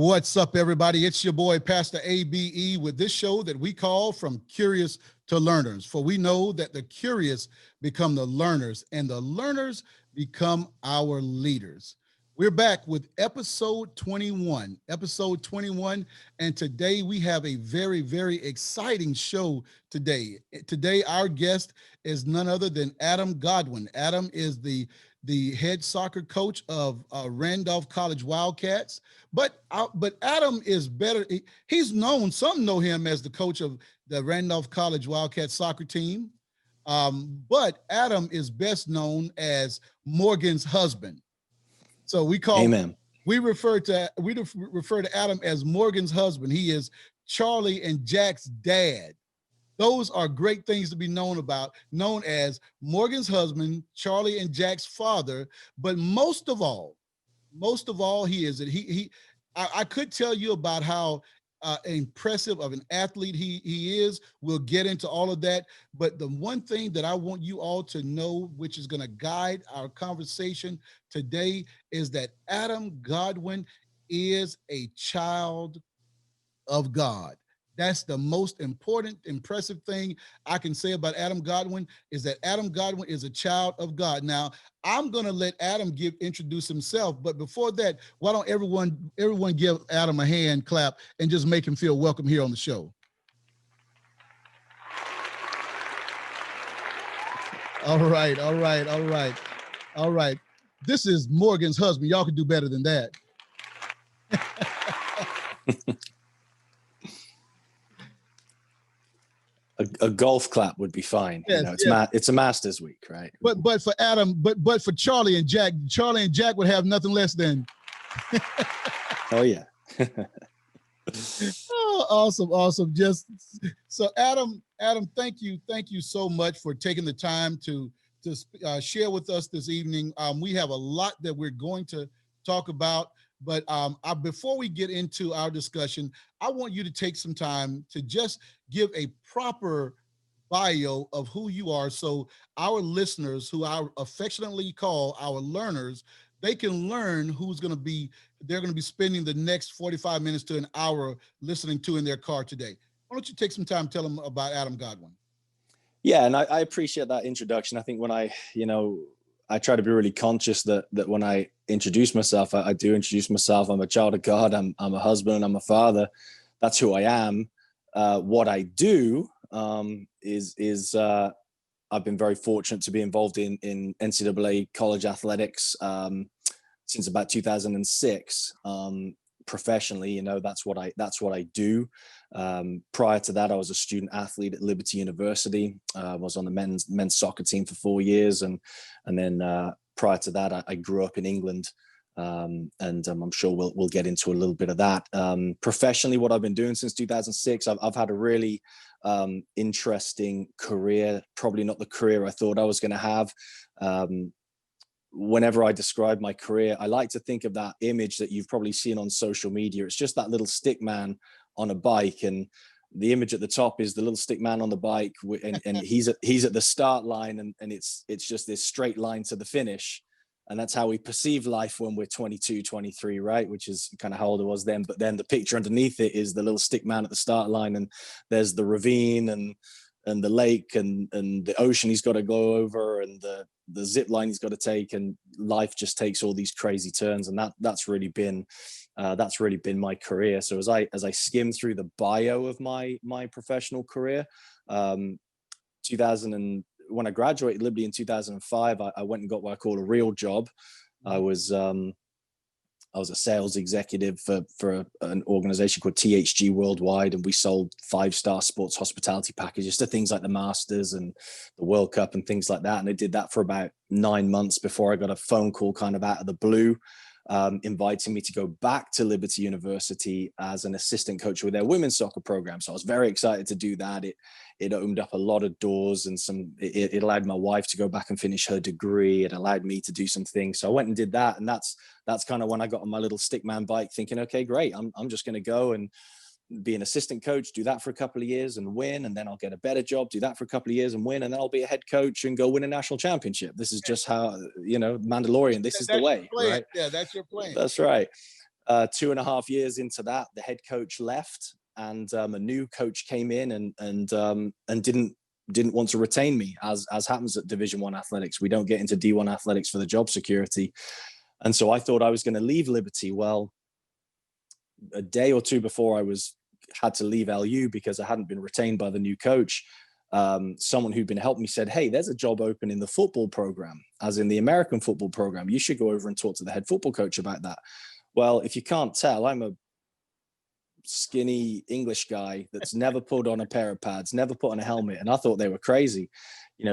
What's up, everybody? It's your boy, Pastor ABE, with this show that we call From Curious to Learners. For we know that the curious become the learners, and the learners become our leaders. We're back with episode 21, and today we have a very, very exciting show today. Today, our guest is none other than Adam Godwin. Adam is the head soccer coach of Randolph College Wildcats. But Adam is better. He's known, some know him as the coach of the Randolph College Wildcats soccer team. But Adam is best known as Morgan's husband. So Amen. We refer to Adam as Morgan's husband. He is Charlie and Jack's dad. Those are great things to be known as Morgan's husband, Charlie and Jack's father. But most of all, I could tell you about how impressive of an athlete he is. We'll get into all of that. But the one thing that I want you all to know, which is going to guide our conversation today, is that Adam Godwin is a child of God. That's the most important, impressive thing I can say about Adam Godwin, is that Adam Godwin is a child of God. Now, I'm going to let Adam introduce himself, but before that, why don't everyone give Adam a hand clap and just make him feel welcome here on the show. All right. This is Morgan's husband. Y'all can do better than that. A golf clap would be fine. Yes, it's a Masters week, right? But for Adam, but for Charlie and Jack would have nothing less than. Oh yeah. Oh, awesome. Just so Adam, thank you so much for taking the time to share with us this evening. We have a lot that we're going to talk about. But before we get into our discussion, I want you to take some time to just give a proper bio of who you are, so our listeners, who I affectionately call our learners, they can learn they're going to be spending the next 45 minutes to an hour listening to in their car today. Why don't you take some time to tell them about Adam Godwin? Yeah, and I appreciate that introduction. I think when I try to be really conscious that when I introduce myself, I do introduce myself. I'm a child of God. I'm a husband. I'm a father. That's who I am. What I do is I've been very fortunate to be involved in NCAA college athletics since about 2006. Professionally, that's what I do. Prior to that, I was a student athlete at Liberty University. I was on the men's soccer team for 4 years, and then prior to that, I grew up in England, and I'm sure we'll get into a little bit of that. Professionally, what I've been doing since 2006, I've had a really interesting career. Probably not the career I thought I was going to have. Whenever I describe my career, I like to think of that image that you've probably seen on social media. It's just that little stick man on a bike, and the image at the top is the little stick man on the bike, and he's at the start line, and it's just this straight line to the finish. And that's how we perceive life when we're 22, 23, right? Which is kind of how old I was then. But then the picture underneath it is the little stick man at the start line, and there's the ravine and the lake and the ocean he's got to go over, and the zip line he's got to take, and life just takes all these crazy turns. And that's really been my career. So as I skim through the bio of my professional career, when I graduated Liberty in 2005, I went and got what I call a real job. I was a sales executive for an organization called THG Worldwide, and we sold 5-star sports hospitality packages to things like the Masters and the World Cup and things like that. And I did that for about 9 months before I got a phone call kind of out of the blue, inviting me to go back to Liberty University as an assistant coach with their women's soccer program. So I was very excited to do that. It opened up a lot of doors, and it allowed my wife to go back and finish her degree. It allowed me to do some things. So I went and did that. And that's kind of when I got on my little stickman bike thinking, okay, great. I'm just going to go and be an assistant coach, do that for a couple of years and win. And then I'll get a better job, do that for a couple of years and win. And then I'll be a head coach and go win a national championship. This is just how, Mandalorian, this is the way, right? Yeah, that's your plan. That's right. 2.5 years into that, the head coach left, and a new coach came in and didn't want to retain me, as happens at Division I athletics. We don't get into D1 athletics for the job security. And so I thought I was going to leave Liberty. Well, a day or two before I had to leave LU because I hadn't been retained by the new coach, someone who'd been helping me said, "Hey, there's a job open in the football program, as in the American football program. You should go over and talk to the head football coach about that." Well, if you can't tell, I'm a skinny English guy that's never put on a pair of pads, never put on a helmet, and I thought they were crazy,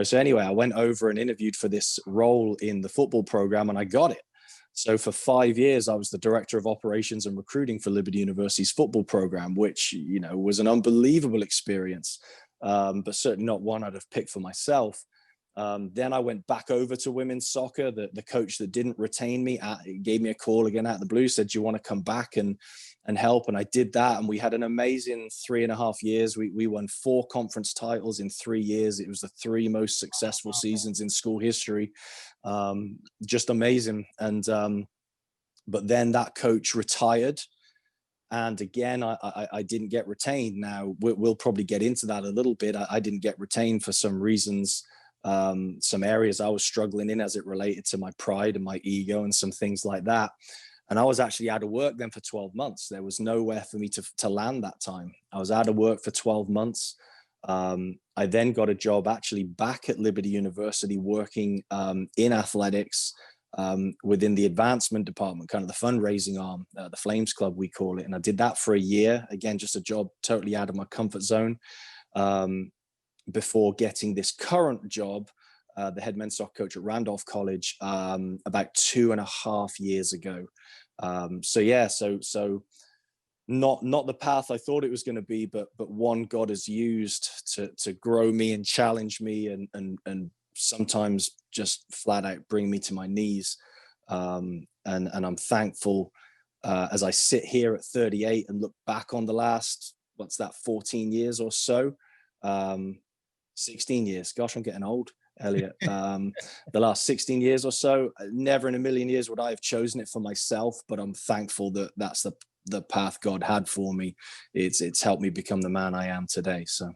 so anyway, I went over and interviewed for this role in the football program, and I got it. So for 5 years I was the director of operations and recruiting for Liberty University's football program, which was an unbelievable experience, but certainly not one I'd have picked for myself. Then I went back over to women's soccer. The coach that didn't retain me gave me a call again out of the blue, said, "Do you want to come back and help?" And I did that. And we had an amazing 3.5 years. We won 4 conference titles in 3 years. It was the 3 most successful seasons in school history. Just amazing. And but then that coach retired. And again, I didn't get retained. Now, we'll probably get into that a little bit. I didn't get retained for some reasons. Some areas I was struggling in as it related to my pride and my ego and some things like that. And I was actually out of work then for 12 months. There was nowhere for me to land that time. I was out of work for 12 months. I then got a job actually back at Liberty University working in athletics within the advancement department, kind of the fundraising arm, the Flames Club, we call it. And I did that for a year. Again, just a job totally out of my comfort zone. Before getting this current job, the head men's soccer coach at Randolph College, about 2.5 years ago. So not the path I thought it was going to be, but one God has used to grow me and challenge me and sometimes just flat out bring me to my knees. And I'm thankful as I sit here at 38 and look back on the last, 14 years or so. 16 years. Gosh, I'm getting old, Elliot. The last 16 years or so, never in a million years would I have chosen it for myself, but I'm thankful that that's the path God had for me. It's helped me become the man I am today. So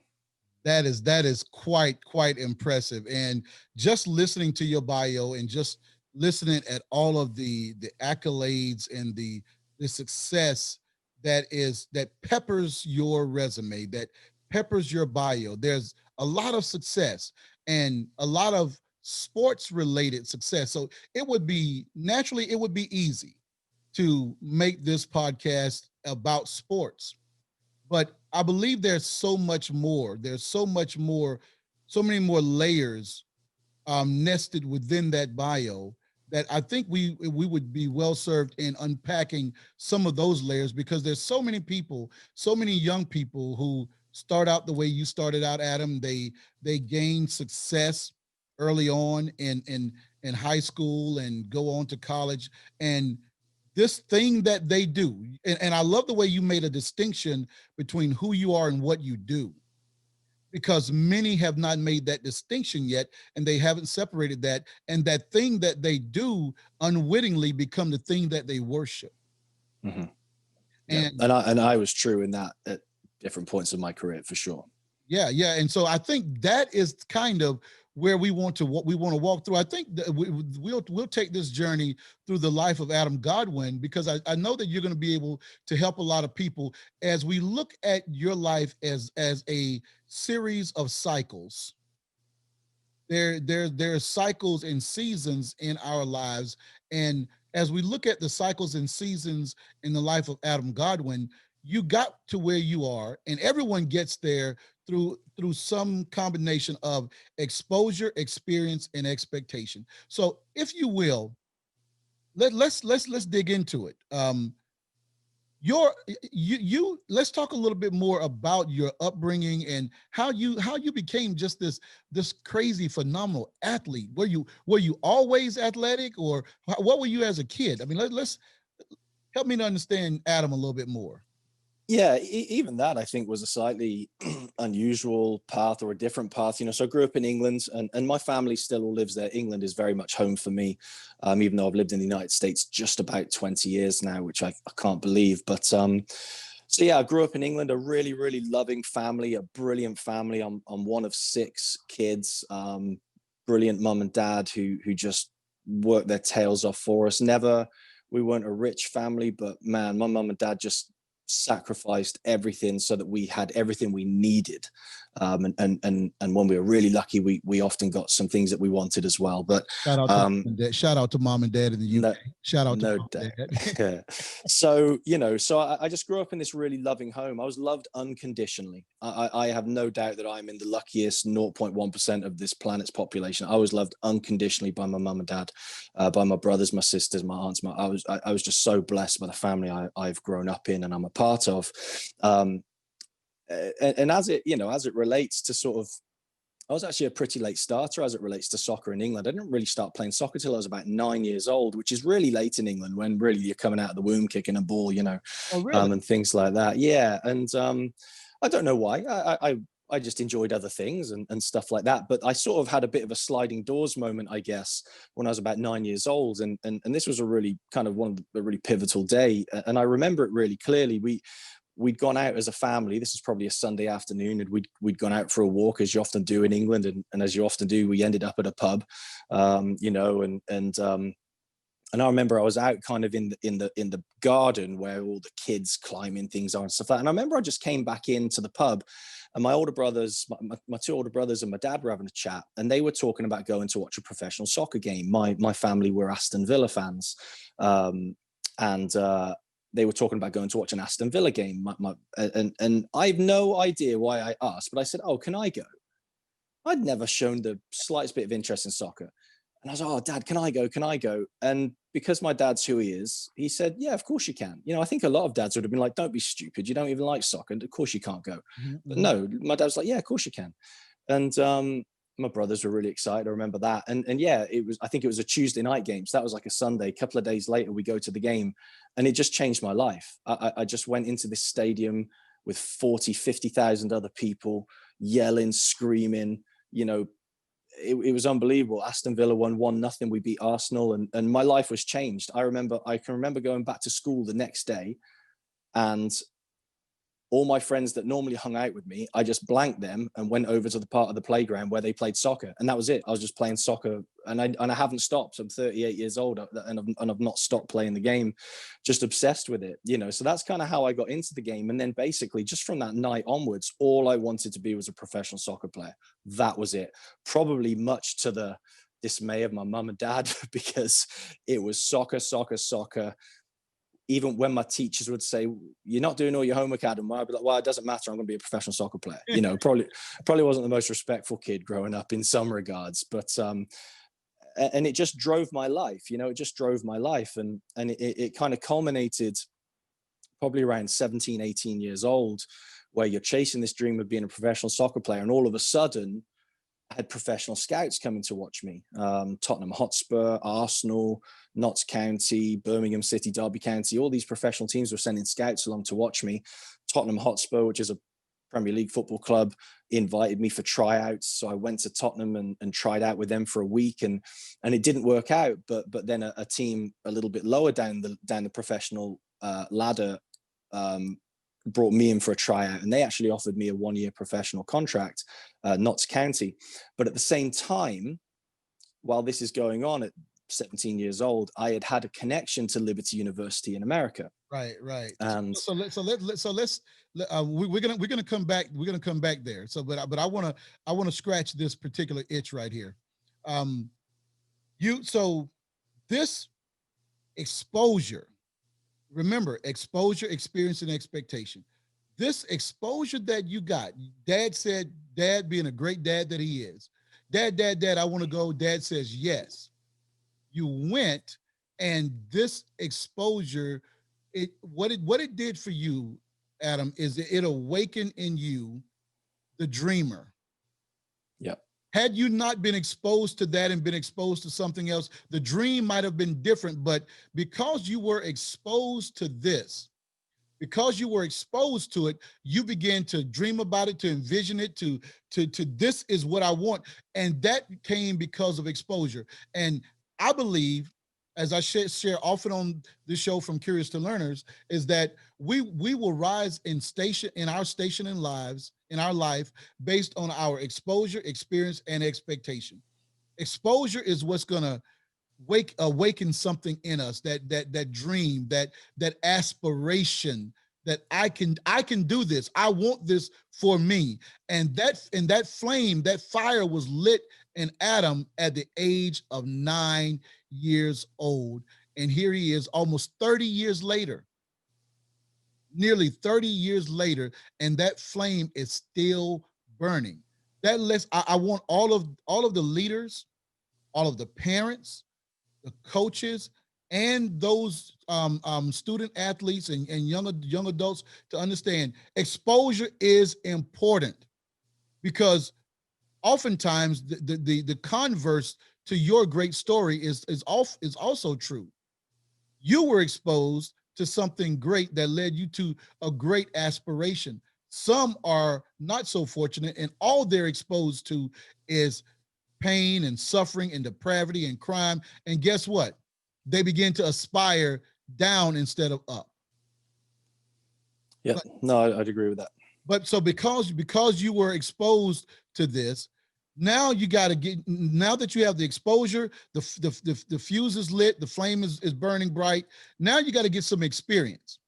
that is quite impressive. And just listening to your bio and just listening at all of the accolades and the success that peppers your resume, that peppers your bio. There's a lot of success and a lot of sports related success. So it would be easy to make this podcast about sports, but I believe there's so much more. There's so many more layers nested within that bio that I think we would be well served in unpacking some of those layers, because there's so many people, so many young people who start out the way you started out, Adam. They gain success early on in high school and go on to college. And this thing that they do, and I love the way you made a distinction between who you are and what you do, because many have not made that distinction yet, and they haven't separated that. And that thing that they do unwittingly become the thing that they worship. Mm-hmm. Yeah. And I was true in that at different points of my career, for sure. Yeah. And so I think that is kind of where we want to walk through. I think that we'll take this journey through the life of Adam Godwin, because I know that you're going to be able to help a lot of people as we look at your life as a series of cycles. There are cycles and seasons in our lives, and as we look at the cycles and seasons in the life of Adam Godwin, you got to where you are, and everyone gets there through some combination of exposure, experience, and expectation. So, if you will, let's dig into it. Let's talk a little bit more about your upbringing and how you became just this crazy, phenomenal athlete. Were you always athletic, or what were you as a kid? I mean, let's help me to understand Adam a little bit more. Yeah, even that I think was a slightly unusual path, or a different path. So I grew up in England, and my family still all lives there. England is very much home for me, even though I've lived in the United States just about 20 years now, which I can't believe. But so yeah, I grew up in England, a really, really loving family, a brilliant family. I'm one of 6 kids, brilliant mum and dad who just worked their tails off for us. We weren't a rich family, but man, my mum and dad just sacrificed everything so that we had everything we needed, and when we were really lucky, we often got some things that we wanted as well. But shout out to mom and dad in the UK. Shout out to mom and dad. So I just grew up in this really loving home. I was loved unconditionally. I have no doubt that I'm in the luckiest 0.1% of this planet's population. I was loved unconditionally by my mum and dad, by my brothers, my sisters, my aunts. I was just so blessed by the family I've grown up in and I'm a part of. And as it relates to sort of, I was actually a pretty late starter as it relates to soccer in England. I didn't really start playing soccer till I was about 9 years old, which is really late in England, when really you're coming out of the womb kicking a ball, Oh, really? and things like that. Yeah. And I don't know why. I just enjoyed other things and stuff like that. But I sort of had a bit of a sliding doors moment, I guess, when I was about 9 years old. And this was a really kind of one of the really pivotal day. And I remember it really clearly. We'd gone out as a family. This was probably a Sunday afternoon, and we'd gone out for a walk, as you often do in England, and as you often do, we ended up at a pub, and I remember I was out kind of in the garden where all the kids climbing things are and stuff like that. And I remember I just came back into the pub, and my older brothers, my 2 older brothers and my dad were having a chat, and they were talking about going to watch a professional soccer game. My family were Aston Villa fans, and they were talking about going to watch an Aston Villa game. And I have no idea why I asked, but I said, "Oh, can I go?" I'd never shown the slightest bit of interest in soccer. And I was like, "Oh, Dad, can I go? Can I go?" And because my dad's who he is, he said, "Yeah, of course you can." I think a lot of dads would have been like, "Don't be stupid. You don't even like soccer. And of course you can't go." Mm-hmm. But no, my dad was like, "Yeah, of course you can." And my brothers were really excited. I remember that. And yeah, I think it was a Tuesday night game. So that was like a Sunday. A couple of days later, we go to the game, and it just changed my life. I just went into this stadium with 50,000 other people yelling, screaming, it was unbelievable. Aston Villa won 1-0. We beat Arsenal, and my life was changed. I can remember going back to school the next day, and all my friends that normally hung out with me, I just blanked them and went over to the part of the playground where they played soccer. And that was it. I was just playing soccer, and I haven't stopped. I'm 38 years old, and I've not stopped playing the game, just obsessed with it, So that's kind of how I got into the game. And then basically just from that night onwards, all I wanted to be was a professional soccer player. That was it. Probably much to the dismay of my mum and dad, because it was soccer, soccer, soccer. Even when my teachers would say, "You're not doing all your homework, Adam," I'd be like, "Well, it doesn't matter. I'm going to be a professional soccer player." Probably wasn't the most respectful kid growing up in some regards, but and it just drove my life. It just drove my life, and it kind of culminated probably around 17, 18 years old, where you're chasing this dream of being a professional soccer player, and all of a sudden, I had professional scouts coming to watch me. Tottenham Hotspur, Arsenal, Notts County, Birmingham City, Derby County, all these professional teams were sending scouts along to watch me. Tottenham Hotspur, which is a Premier League football club, invited me for tryouts. So I went to Tottenham and tried out with them for a week, and it didn't work out. But then a team a little bit lower down the professional ladder brought me in for a tryout, and they actually offered me a 1-year professional contract, Notts County. But at the same time, while this is going on at 17 years old, I had a connection to Liberty University in America. Right. And we're gonna come back. We're gonna come back there. So, but I want to scratch this particular itch right here. So this exposure. Remember, exposure, experience, and expectation. This exposure that you got, Dad said, Dad being a great dad that he is, Dad, I want to go. Dad says yes. You went, and this exposure, what it did for you, Adam, is it awakened in you the dreamer. Yeah. Had you not been exposed to that and been exposed to something else, the dream might have been different. But because you were exposed to this, because you were exposed to it, you began to dream about it, to envision it, to this is what I want. And that came because of exposure. And I believe, as I share often on this show from Curious to Learners, is that we will rise in our station in our life based on our exposure, experience, and expectation. Exposure is what's gonna awaken something in us, that dream, that aspiration, that I can do this. I want this for me. And that flame, that fire was lit in Adam at the age of 9 years old. And here he is almost 30 years later, nearly 30 years later, and that flame is still burning. That lets I want all of the leaders, all of the parents, the coaches, and those student athletes and young adults to understand exposure is important, because oftentimes the converse to your great story is also true. You were exposed to something great that led you to a great aspiration. Some are not so fortunate, and all they're exposed to is pain and suffering and depravity and crime. And guess what? They begin to aspire down instead of up. Yeah, no, I'd agree with that. But so because you were exposed to this, now you got to now that you have the exposure, the fuse is lit, the flame is burning bright. Now you got to get some experience.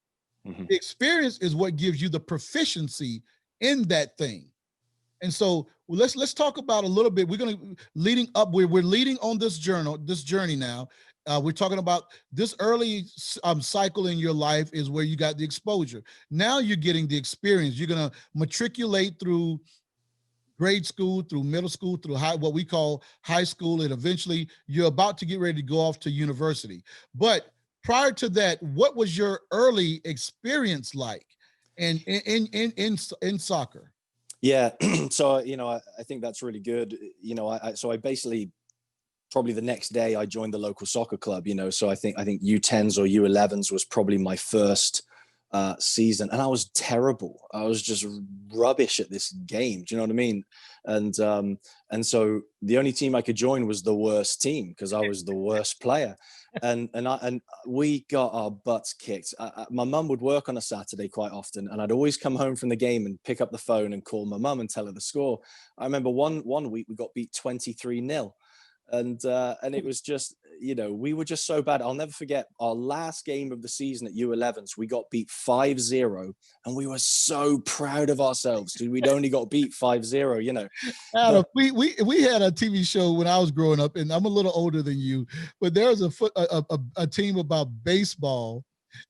Mm-hmm. The experience is what gives you the proficiency in that thing. And so let's talk about a little bit. We're going to we're leading on this journey now. We're talking about this early cycle in your life is where you got the exposure. Now you're getting the experience. You're going to matriculate through grade school, through middle school, through what we call high school, and eventually you're about to get ready to go off to university. But prior to that, what was your early experience like in soccer? Yeah, so I think that's really good. So I basically, probably the next day I joined the local soccer club. So I think U10s or U11s was probably my first season, and I was terrible. I was just rubbish at this game. Do you know what I mean? And so the only team I could join was the worst team, because I was the worst player. And we got our butts kicked. My mum would work on a Saturday quite often, and I'd always come home from the game and pick up the phone and call my mum and tell her the score. I remember one week we got beat 23-0. And it was just, we were just so bad. I'll never forget our last game of the season at U11s. We got beat 5-0, and we were so proud of ourselves because we'd only got beat 5-0, Adam, we had a TV show when I was growing up, and I'm a little older than you, but there was a team about baseball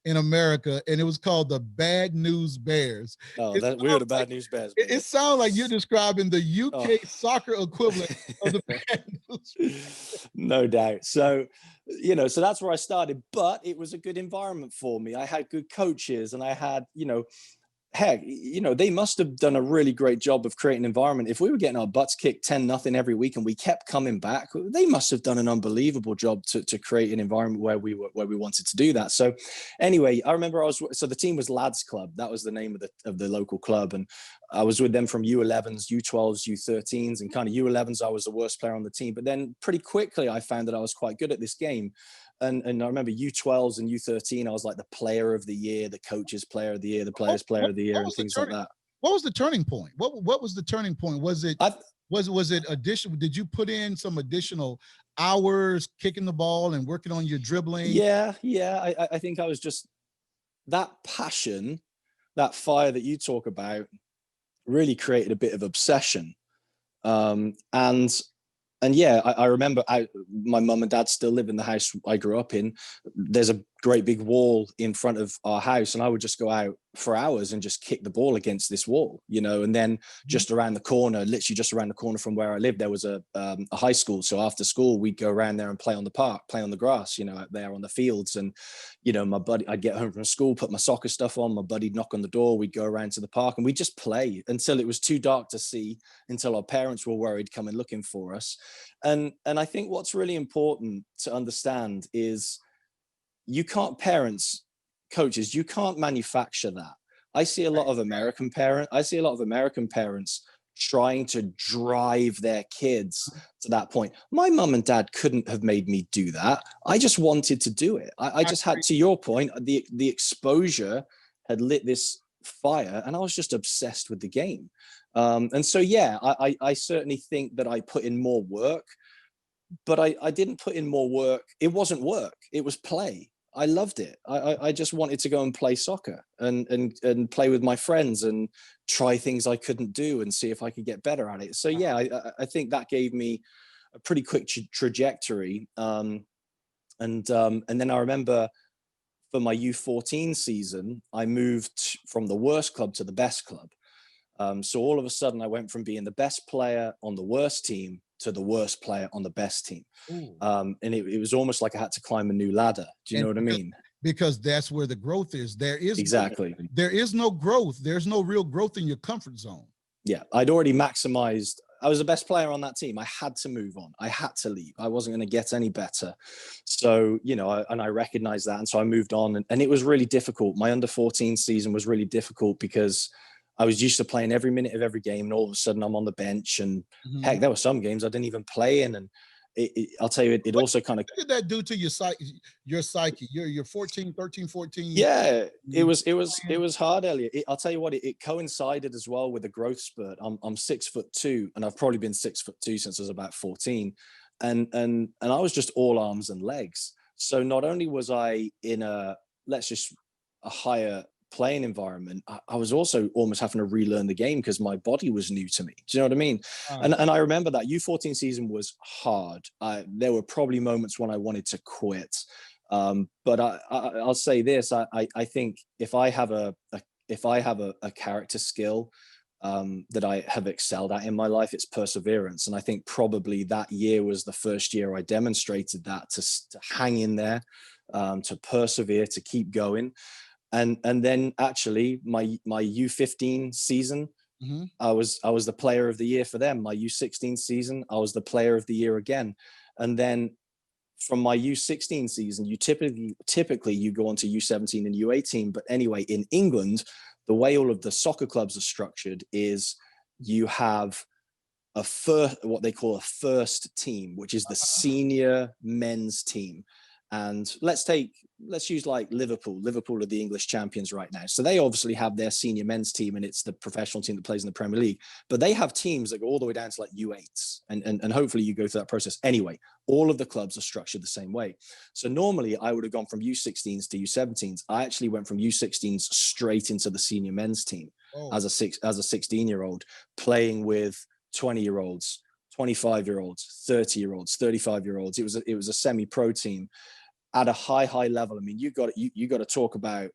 in America, and it was called the Bad News Bears. Oh, we were the Bad News Bears. It sounds like you're describing the UK soccer equivalent of the Bad News. No doubt. So, so that's where I started, but it was a good environment for me. I had good coaches, and I had, heck, they must have done a really great job of creating an environment. If we were getting our butts kicked 10-0 every week and we kept coming back, they must have done an unbelievable job to create an environment where we wanted to do that. So anyway, I remember so the team was Lads Club. That was the name of the local club. And I was with them from U11s, U12s, U13s, and kind of U11s, I was the worst player on the team. But then pretty quickly, I found that I was quite good at this game. And I remember U12s and U13, I was like the player of the year, the coach's player of the year, the player's player of the year, and things like that. What was the turning point? What was the turning point? Was it additional? Did you put in some additional hours kicking the ball and working on your dribbling? Yeah. I think I was just, that passion, that fire that you talk about really created a bit of obsession. And yeah, I remember my mum and dad still live in the house I grew up in. There's a great big wall in front of our house, and I would just go out for hours and just kick the ball against this wall, and then just around the corner, literally just around the corner from where I lived, there was a high school. So after school, we'd go around there and play on the park, play on the grass, out there on the fields. And, my buddy, I'd get home from school, put my soccer stuff on, my buddy'd knock on the door, we'd go around to the park, and we'd just play until it was too dark to see, until our parents were worried coming looking for us. And I think what's really important to understand is parents coaches, you can't manufacture that. I see a lot of American parents trying to drive their kids to that point. My mum and dad couldn't have made me do that. I just wanted to do it. I just had, to your point, the exposure had lit this fire, and I was just obsessed with the game. And so, yeah, I certainly think that I put in more work, but I didn't put in more work. It wasn't work. It was play. I loved it. I just wanted to go and play soccer and play with my friends and try things I couldn't do and see if I could get better at it. So yeah, I think that gave me a pretty quick trajectory. And then I remember for my U14 season, I moved from the worst club to the best club. So all of a sudden I went from being the best player on the worst team to the worst player on the best team. And it was almost like I had to climb a new ladder. Do you know what I mean? Because that's where the growth is. There is there is no growth. There's no real growth in your comfort zone. Yeah, I'd already maximized. I was the best player on that team. I had to move on. I had to leave. I wasn't going to get any better. So, you know, and I recognized that. And so I moved on, and it was really difficult. My under 14 season was really difficult because I was used to playing every minute of every game, and all of a sudden I'm on the bench. And heck, there were some games I didn't even play in. And I'll tell you, it also kind of. What did that do to your psyche? You're 14, 13, 14. Yeah, it was hard, Elliot. I'll tell you what, it coincided as well with a growth spurt. I'm 6'2", and I've probably been 6'2" since I was about 14. And I was just all arms and legs. So not only was I in a higher playing environment, I was also almost having to relearn the game because my body was new to me. Do you know what I mean? And I remember that U14 season was hard. There were probably moments when I wanted to quit. But I'll say this: I think if I have a character skill that I have excelled at in my life, it's perseverance. And I think probably that year was the first year I demonstrated that, to hang in there, to persevere, to keep going. And then actually my U15 season, I was the player of the year for them. My U16 season, I was the player of the year again. And then from my U16 season, you typically you go on to U17 and U18. But anyway, in England, the way all of the soccer clubs are structured is you have what they call a first team, which is the senior men's team. And let's use like Liverpool. Liverpool are the English champions right now. So they obviously have their senior men's team, and it's the professional team that plays in the Premier League. But they have teams that go all the way down to like U8s. And hopefully you go through that process. Anyway, all of the clubs are structured the same way. So normally I would have gone from U16s to U17s. I actually went from U16s straight into the senior men's team as a 16-year-old, playing with 20-year-olds, 25-year-olds, 30-year-olds, 35-year-olds. It was a semi-pro team at a high level. I mean, you got to talk about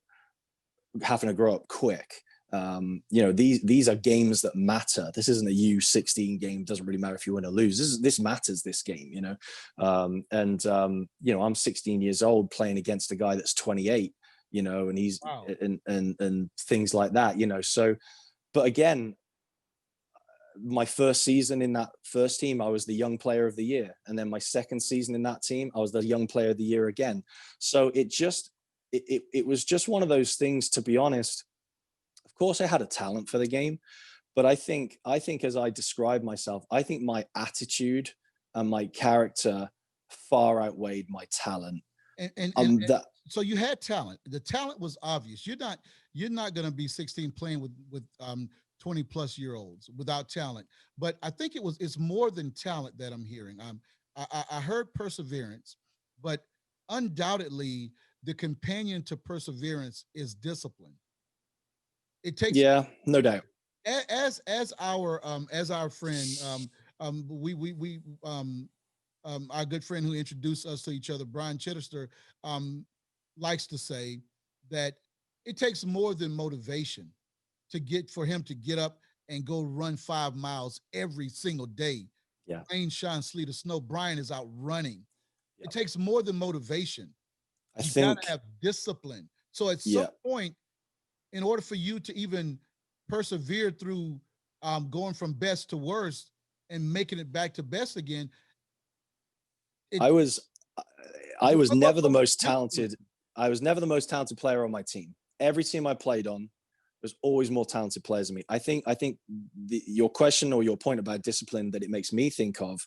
having to grow up quick. You know, these are games that matter. This isn't a U16 game. Doesn't really matter if you win or lose. This matters, this game, you know. You know, I'm 16 years old playing against a guy that's 28, you know, and he's and things like that, you know. So, but again, my first season in that first team, I was the young player of the year. And then my second season in that team, I was the young player of the year again. So it was just one of those things, to be honest. Of course I had a talent for the game, but I think as I describe myself, I think my attitude and my character far outweighed my talent. So you had talent. The talent was obvious. You're not going to be 16 playing with 20 plus year olds without talent. But I think it's more than talent that I'm hearing. I heard perseverance, but undoubtedly the companion to perseverance is discipline. It takes, yeah, no doubt. As our friend, our good friend who introduced us to each other, Brian Chittister, likes to say that it takes more than motivation for him to get up and go run 5 miles every single day. Yeah. Rain, shine, sleet, or snow. Brian is out running. Yep. It takes more than motivation. You gotta have discipline. So at some point, in order for you to even persevere through going from best to worst and making it back to best again, I was never the most talented. I was never the most talented player on my team. Every team I played on, there's always more talented players than me. I think your question or your point about discipline that it makes me think of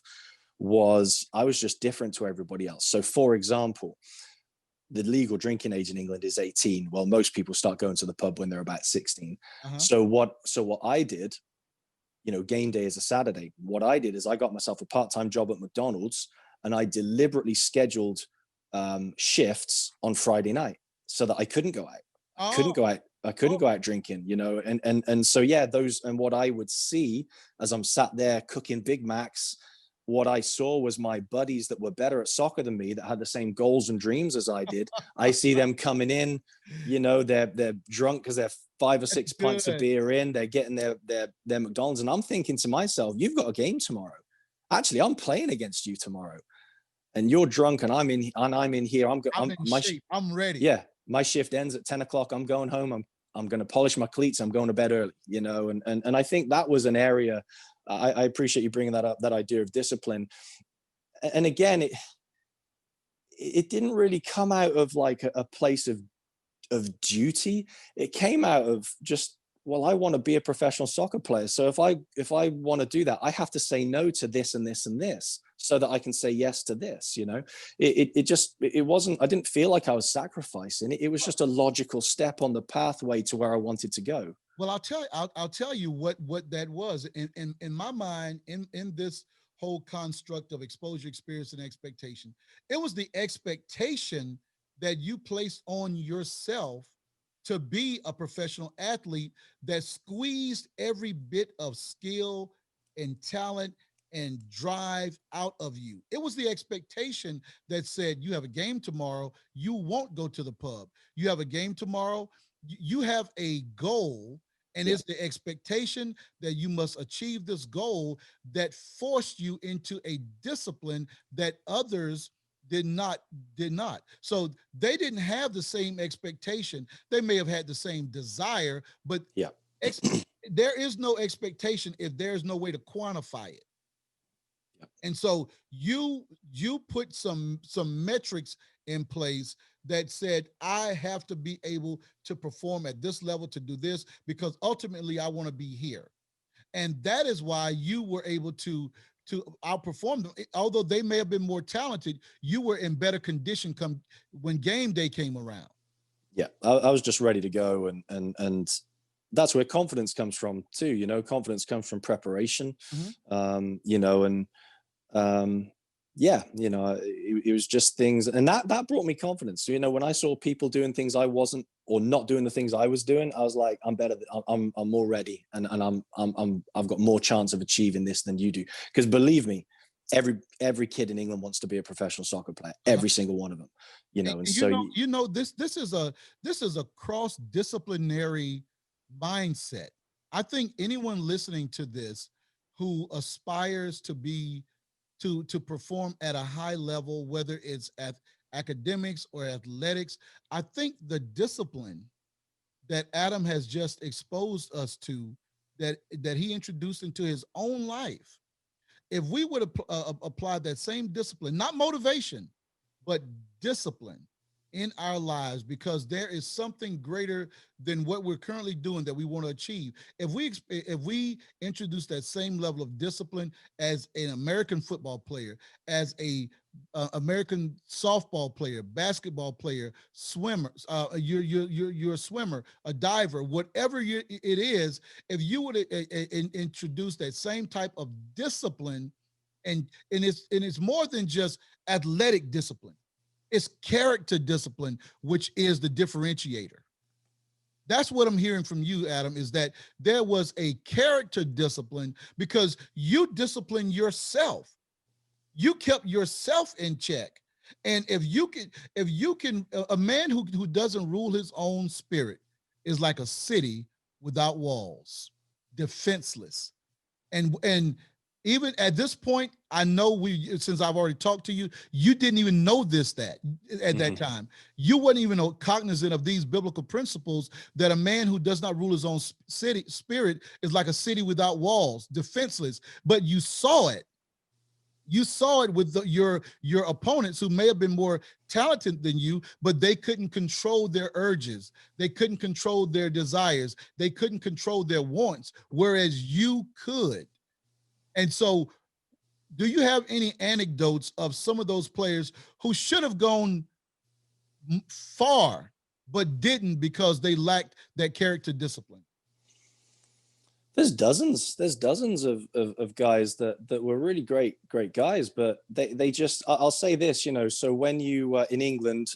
was I was just different to everybody else. So for example, the legal drinking age in England is 18. Well, most people start going to the pub when they're about 16. So what I did, game day is a Saturday. What I did is I got myself a part-time job at McDonald's, and I deliberately scheduled shifts on Friday night so that I couldn't go out. I couldn't go out drinking, and so, yeah, and what I would see as I'm sat there cooking Big Macs, what I saw was my buddies that were better at soccer than me, that had the same goals and dreams as I did. I see them coming in, they're drunk because they're 5 or 6 pints of beer in, they're getting their McDonald's. And I'm thinking to myself, you've got a game tomorrow. Actually, I'm playing against you tomorrow. And you're drunk and I'm in here. I'm ready. Yeah. My shift ends at 10 o'clock. I'm going home. I'm going to polish my cleats. I'm going to bed early, and I think that was an area. I appreciate you bringing that up, that idea of discipline. And again, it didn't really come out of like a place of duty. It came out of just, well, I want to be a professional soccer player. So if I want to do that, I have to say no to this and this and this so that I can say yes to this. It wasn't, I didn't feel like I was sacrificing. It was just a logical step on the pathway to where I wanted to go. Well, I'll tell you what that was in my mind, in this whole construct of exposure, experience, and expectation. It was the expectation that you placed on yourself to be a professional athlete that squeezed every bit of skill and talent and drive out of you. It was the expectation that said, you have a game tomorrow, you won't go to the pub. You have a game tomorrow, you have a goal, and it's the expectation that you must achieve this goal that forced you into a discipline that others did not. So they didn't have the same expectation. They may have had the same desire, but there is no expectation if there's no way to quantify it. And so you put some metrics in place that said, I have to be able to perform at this level, to do this, because ultimately I want to be here. And that is why you were able to outperform them. Although they may have been more talented, you were in better condition when game day came around. Yeah, I was just ready to go. And that's where confidence comes from too. Confidence comes from preparation, it was just things, and that brought me confidence. So, when I saw people doing things I wasn't, or not doing the things I was doing, I was like, I'm better. I'm more ready, and I've got more chance of achieving this than you do. Because believe me, every kid in England wants to be a professional soccer player. Every single one of them, this is a cross-disciplinary mindset. I think anyone listening to this who aspires to perform at a high level, whether it's at academics or athletics, I think the discipline that Adam has just exposed us to, that he introduced into his own life, if we would apply that same discipline, not motivation, but discipline in our lives, because there is something greater than what we're currently doing that we want to achieve. If we introduce that same level of discipline as an American football player, as a American softball player, basketball player, swimmer, you're a swimmer, a diver, whatever it is, if you would introduce that same type of discipline, and it's more than just athletic discipline. It's character discipline, which is the differentiator. That's what I'm hearing from you, Adam, is that there was a character discipline because you disciplined yourself. You kept yourself in check. And if you can, a man who doesn't rule his own spirit is like a city without walls, defenseless. And even at this point, I know since I've already talked to you, you didn't even know that at that time. You weren't even cognizant of these biblical principles, that a man who does not rule his own spirit is like a city without walls, defenseless, but you saw it. You saw it with your opponents who may have been more talented than you, but they couldn't control their urges. They couldn't control their desires. They couldn't control their wants, whereas you could. And so, do you have any anecdotes of some of those players who should have gone far but didn't because they lacked that character discipline? There's dozens of guys that were really great guys, but they just, I'll say this, you know, so when you in England,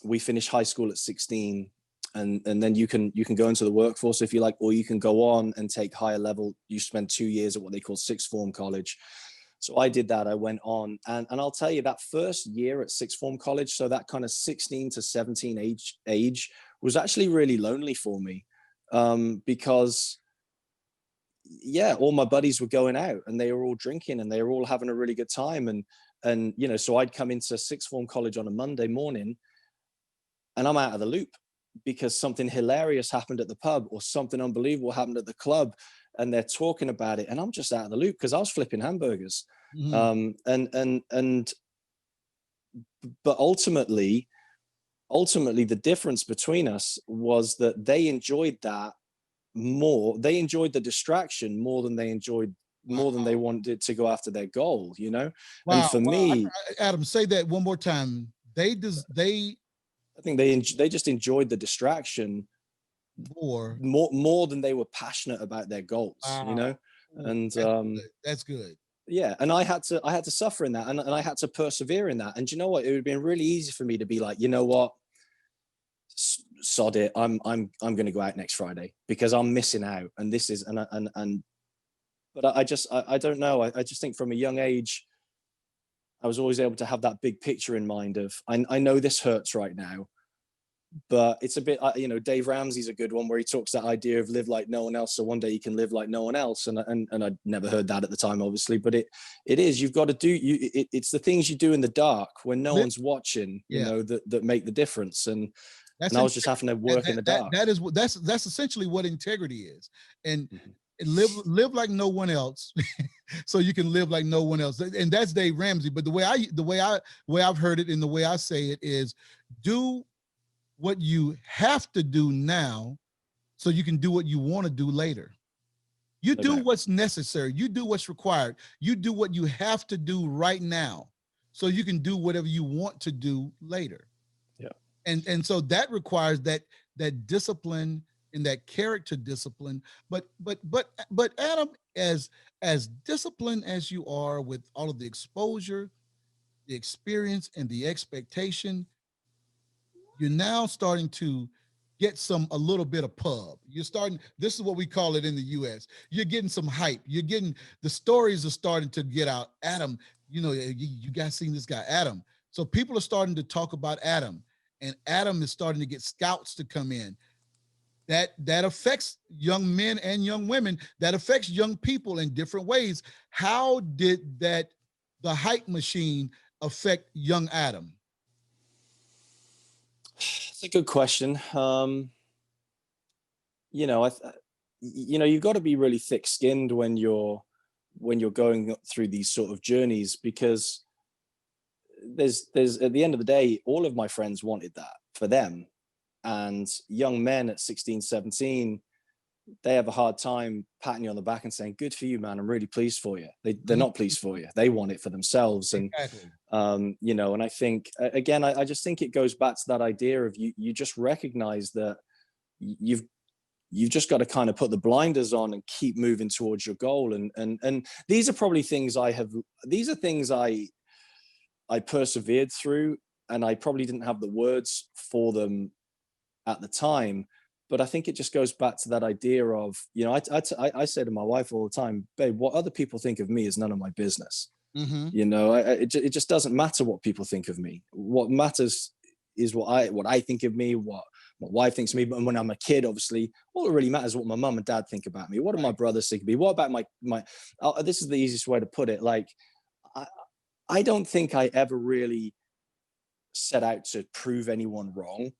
we finish high school at 16, and then you can go into the workforce if you like, or you can go on and take higher level. You spend 2 years at what they call sixth form college. So I did that. I went on, and I'll tell you, that first year at sixth form college, so that kind of 16 to 17 age was actually really lonely for me, because yeah, all my buddies were going out and they were all drinking and they were all having a really good time. And you know, so I'd come into sixth form college on a Monday morning and I'm out of the loop because something hilarious happened at the pub or something unbelievable happened at the club, and they're talking about it and I'm just out of the loop because I was flipping hamburgers. Mhm. And but ultimately the difference between us was that they enjoyed that more. They enjoyed the distraction more than they enjoyed, more than they Wow. wanted to go after their goal, you know. And Wow. for Wow. me, Adam, say that one more time. They I think they just enjoyed the distraction more. more than they were passionate about their goals, you Wow. know. Ooh, And that's good. That's good. yeah, and I had to suffer in that, and I had to persevere in that. And you know what, it would have been really easy for me to be like, you know what, sod it, I'm going to go out next Friday because I'm missing out, and this is and but I don't know. I just think from a young age, I was always able to have that big picture in mind of, I know this hurts right now, but it's a bit, you know, Dave Ramsey's a good one where he talks that idea of live like no one else, so one day you can live like no one else. And I'd never heard that at the time, obviously, but it is, you've got to do, it's the things you do in the dark when no Live, one's watching, you yeah. know, that make the difference. And That's I was just having to work in the dark. that is what that's essentially what integrity is. And Mhm. live like no one else so you can live like no one else. And that's Dave Ramsey. But the way I've heard it and the way I say it is, do what you have to do now so you can do what you want to do later. You No do doubt. what's necessary, you do what's required, you do what you have to do right now so you can do whatever you want to do later. Yeah. And so that requires that discipline and that character discipline. But Adam, as disciplined as you are with all of the exposure, the experience, and the expectation, you're now starting to get a little bit of pub. You're starting, this is what we call it in the US. You're getting some hype. You're getting, the stories are starting to get out. Adam, you guys seen this guy, Adam. So people are starting to talk about Adam, and Adam is starting to get scouts to come in. That affects young men and young women. That affects young people in different ways. How did the hype machine affect young Adam? It's a good question. You know, you know, you've got to be really thick-skinned when you're going through these sort of journeys, because there's at the end of the day, all of my friends wanted that for them, and young men at 16, 17, they have a hard time patting you on the back and saying, good for you, man, I'm really pleased for you. They're Mhm. not pleased for you, they want it for themselves. And Exactly. you know, and I think again, I just think it goes back to that idea of you just recognize that you've you've just got to kind of put the blinders on and keep moving towards your goal. And these are probably things these are things I persevered through, and I probably didn't have the words for them at the time. But I think it just goes back to that idea of, you know, I say to my wife all the time, babe, what other people think of me is none of my business. Mm-hmm. You know, it just doesn't matter what people think of me. What matters is what I think of me, what my wife thinks of me. But when I'm a kid, obviously, all that really matters is what my mum and dad think about me. What do my Right. brothers think of me? What about my? This is the easiest way to put it. Like, I, I don't think I ever really set out to prove anyone wrong.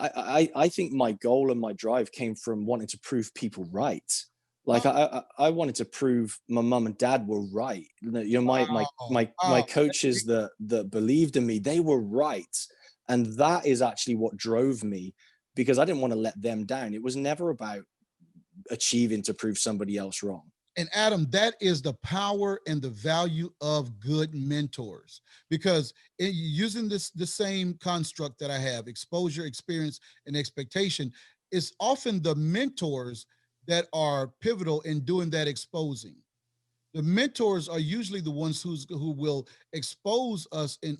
I think my goal and my drive came from wanting to prove people right. Like I wanted to prove my mom and dad were right. You know, my Wow. coaches that believed in me, they were right. And that is actually what drove me, because I didn't want to let them down. It was never about achieving to prove somebody else wrong. And Adam, that is the power and the value of good mentors, because using the same construct that I have, exposure, experience, and expectation, is often the mentors that are pivotal in doing that exposing. The mentors are usually the ones who will expose us and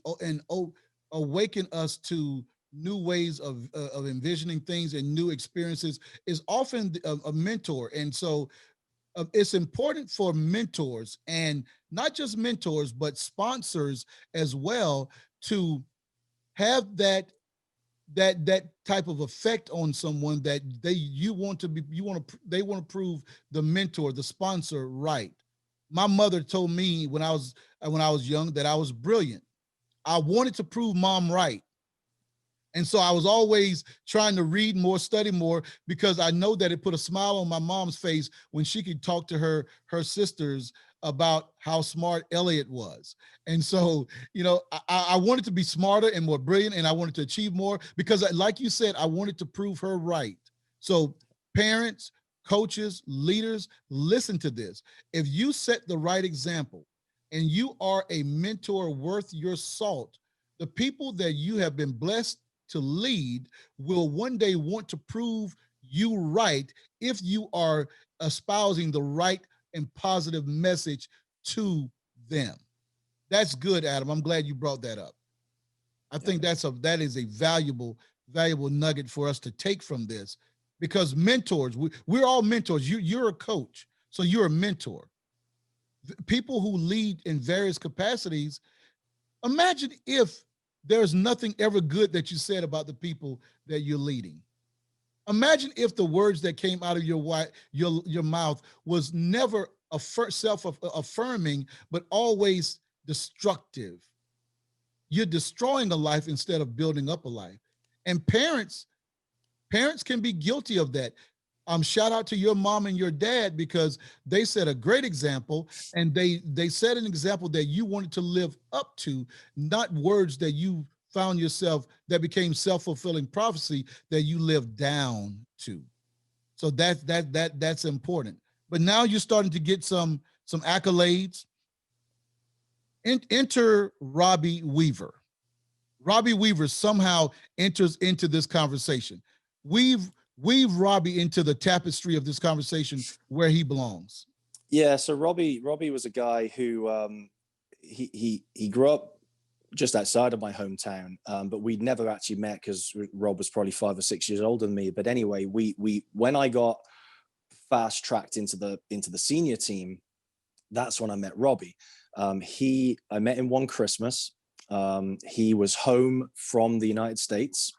awaken us to new ways of envisioning things and new experiences. Is often a mentor. And so it's important for mentors, and not just mentors, but sponsors as well, to have that type of effect on someone, that they want to prove the mentor, the sponsor, right. My mother told me when I was young that I was brilliant. I wanted to prove mom right. And so I was always trying to read more, study more, because I know that it put a smile on my mom's face when she could talk to her sisters about how smart Elliot was. And so, I wanted to be smarter and more brilliant, and I wanted to achieve more because, like you said, I wanted to prove her right. So parents, coaches, leaders, listen to this. If you set the right example and you are a mentor worth your salt, the people that you have been blessed to lead will one day want to prove you right if you are espousing the right and positive message to them. That's good, Adam. I'm glad you brought that up. I think that is a valuable nugget for us to take from this, because mentors, we're all mentors. You're a coach, so you're a mentor. People who lead in various capacities, imagine if there's nothing ever good that you said about the people that you're leading. Imagine if the words that came out of your mouth was never self-affirming, but always destructive. You're destroying a life instead of building up a life. And parents can be guilty of that. Shout out to your mom and your dad, because they set a great example, and they set an example that you wanted to live up to, not words that you found yourself that became self-fulfilling prophecy that you live down to. So that's important. But now you're starting to get some accolades. Enter Robbie Weaver. Robbie Weaver somehow enters into this conversation. Weave Robbie into the tapestry of this conversation where he belongs. Yeah, so Robbie was a guy who he grew up just outside of my hometown, but we'd never actually met because Rob was probably 5 or 6 years older than me. But anyway, we when I got fast tracked into the senior team, that's when I met Robbie. I met him one Christmas. He was home from the United States,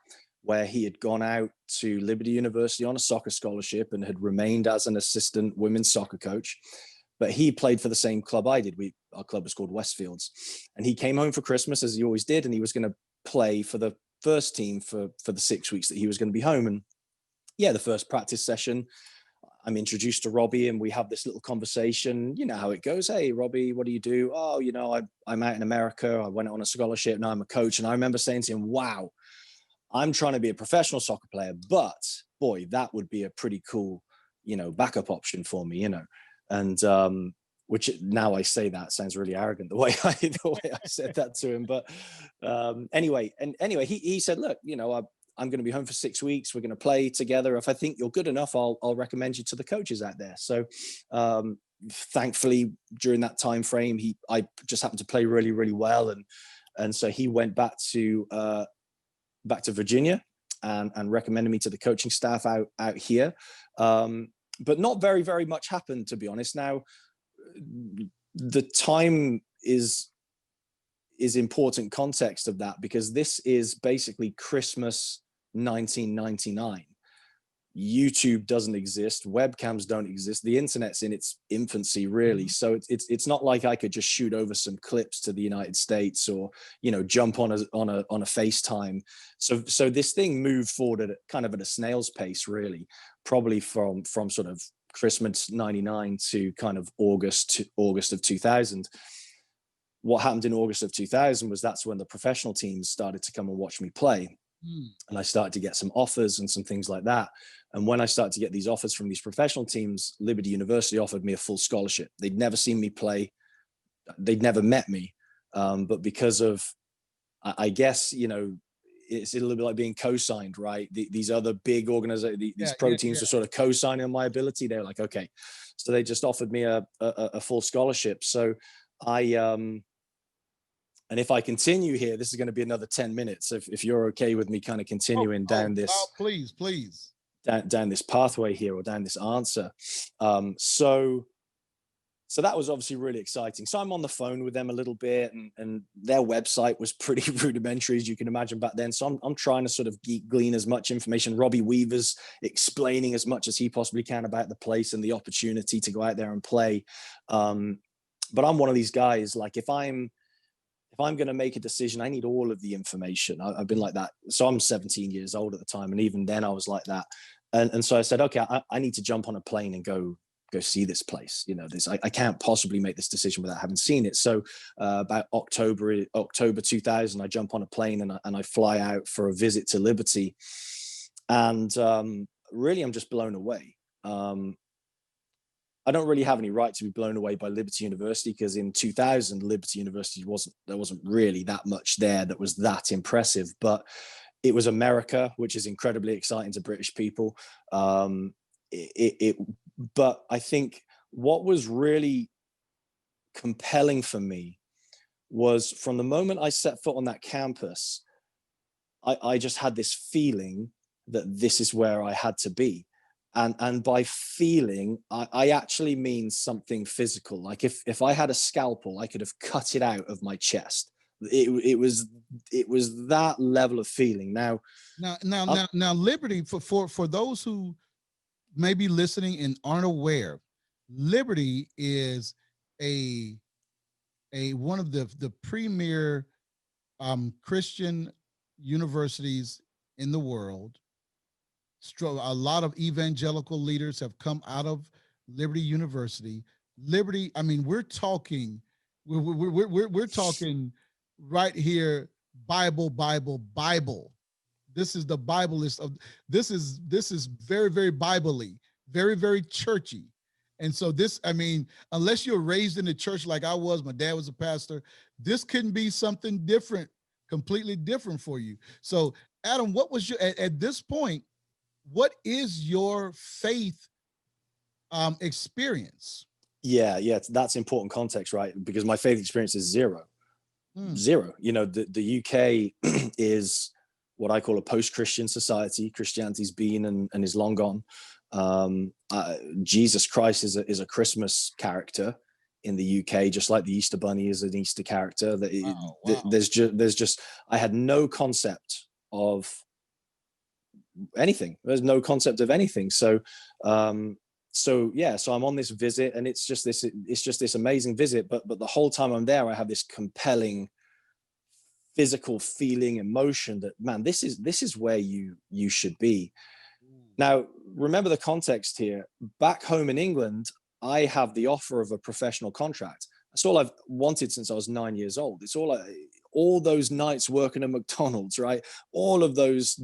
where he had gone out to Liberty University on a soccer scholarship and had remained as an assistant women's soccer coach. But he played for the same club I did. Our club was called Westfields. And he came home for Christmas, as he always did, and he was going to play for the first team for the 6 weeks that he was going to be home. And yeah, the first practice session, I'm introduced to Robbie, and we have this little conversation. You know how it goes. Hey, Robbie, what do you do? Oh, I'm out in America. I went on a scholarship. Now I'm a coach. And I remember saying to him, wow, I'm trying to be a professional soccer player, but boy, that would be a pretty cool, backup option for me, and which now I say that sounds really arrogant the way I said that to him. But anyway, he said, look, I'm going to be home for 6 weeks. We're going to play together. If I think you're good enough, I'll recommend you to the coaches out there. So thankfully, during that time frame, I just happened to play really, really well, and so he went back to Virginia and recommended me to the coaching staff out here. But not very, very much happened, to be honest. Now, the time is important context of that, because this is basically Christmas 1999. YouTube doesn't exist, webcams don't exist, the internet's in its infancy, really. So it's not like I could just shoot over some clips to the United States or jump on a FaceTime. So this thing moved forward at a snail's pace, really, probably from sort of Christmas 99 to kind of August of 2000. What happened in August of 2000 was that's when the professional teams started to come and watch me play. And I started to get some offers and some things like that. And when I started to get these offers from these professional teams, Liberty University offered me a full scholarship. They'd never seen me play. They'd never met me. But because of, I guess, you know, it's a little bit like being co-signed, right? These other big organizations, these pro teams are sort of co-signing on my ability. They're like, okay. So they just offered me a full scholarship. So and if I continue here, this is going to be another 10 minutes. If you're okay with me kind of continuing down this, please, down this pathway here, or down this answer. So that was obviously really exciting. So I'm on the phone with them a little bit, and their website was pretty rudimentary, as you can imagine, back then. So I'm trying to sort of glean as much information. Robbie Weaver's explaining as much as he possibly can about the place and the opportunity to go out there and play. But I'm one of these guys, like if I'm going to make a decision, I need all of the information. I've been like that. So I'm 17 years old at the time. And even then I was like that. And so I said, okay, I need to jump on a plane and go see this place. You know, I can't possibly make this decision without having seen it. So about October 2000, I jump on a plane and I fly out for a visit to Liberty. And really, I'm just blown away. I don't really have any right to be blown away by Liberty University, because in 2000, Liberty University wasn't really that much there that was that impressive. But it was America, which is incredibly exciting to British people. But I think what was really compelling for me was from the moment I set foot on that campus, I just had this feeling that this is where I had to be. And by feeling, I actually mean something physical. Like if I had a scalpel, I could have cut it out of my chest. It was that level of feeling. Now, Liberty, for those who may be listening and aren't aware, Liberty is a one of the premier Christian universities in the world. A lot of evangelical leaders have come out of Liberty University. Liberty, I mean, we're talking right here, Bible. This is the Bible list of this is very, very Bible-y, very, very churchy. And so this, I mean, unless you're raised in the church like I was, my dad was a pastor, this couldn't be something different, completely different for you. So Adam, what was your, at this point, what is your faith experience? Yeah, that's important context, right? Because my faith experience is zero. You know, the UK is what I call a post-Christian society. Christianity's been and is long gone. Jesus Christ is a Christmas character in the UK, just like the Easter Bunny is an Easter character. There's just I had no concept of anything. There's no concept of anything. So I'm on this visit, and it's just this amazing visit. But the whole time I'm there, I have this compelling physical feeling, emotion that, man, this is where you should be. Now, remember the context here. Back home in England, I have the offer of a professional contract. That's all I've wanted since I was 9 years old. It's all those nights working at McDonald's, right? All of those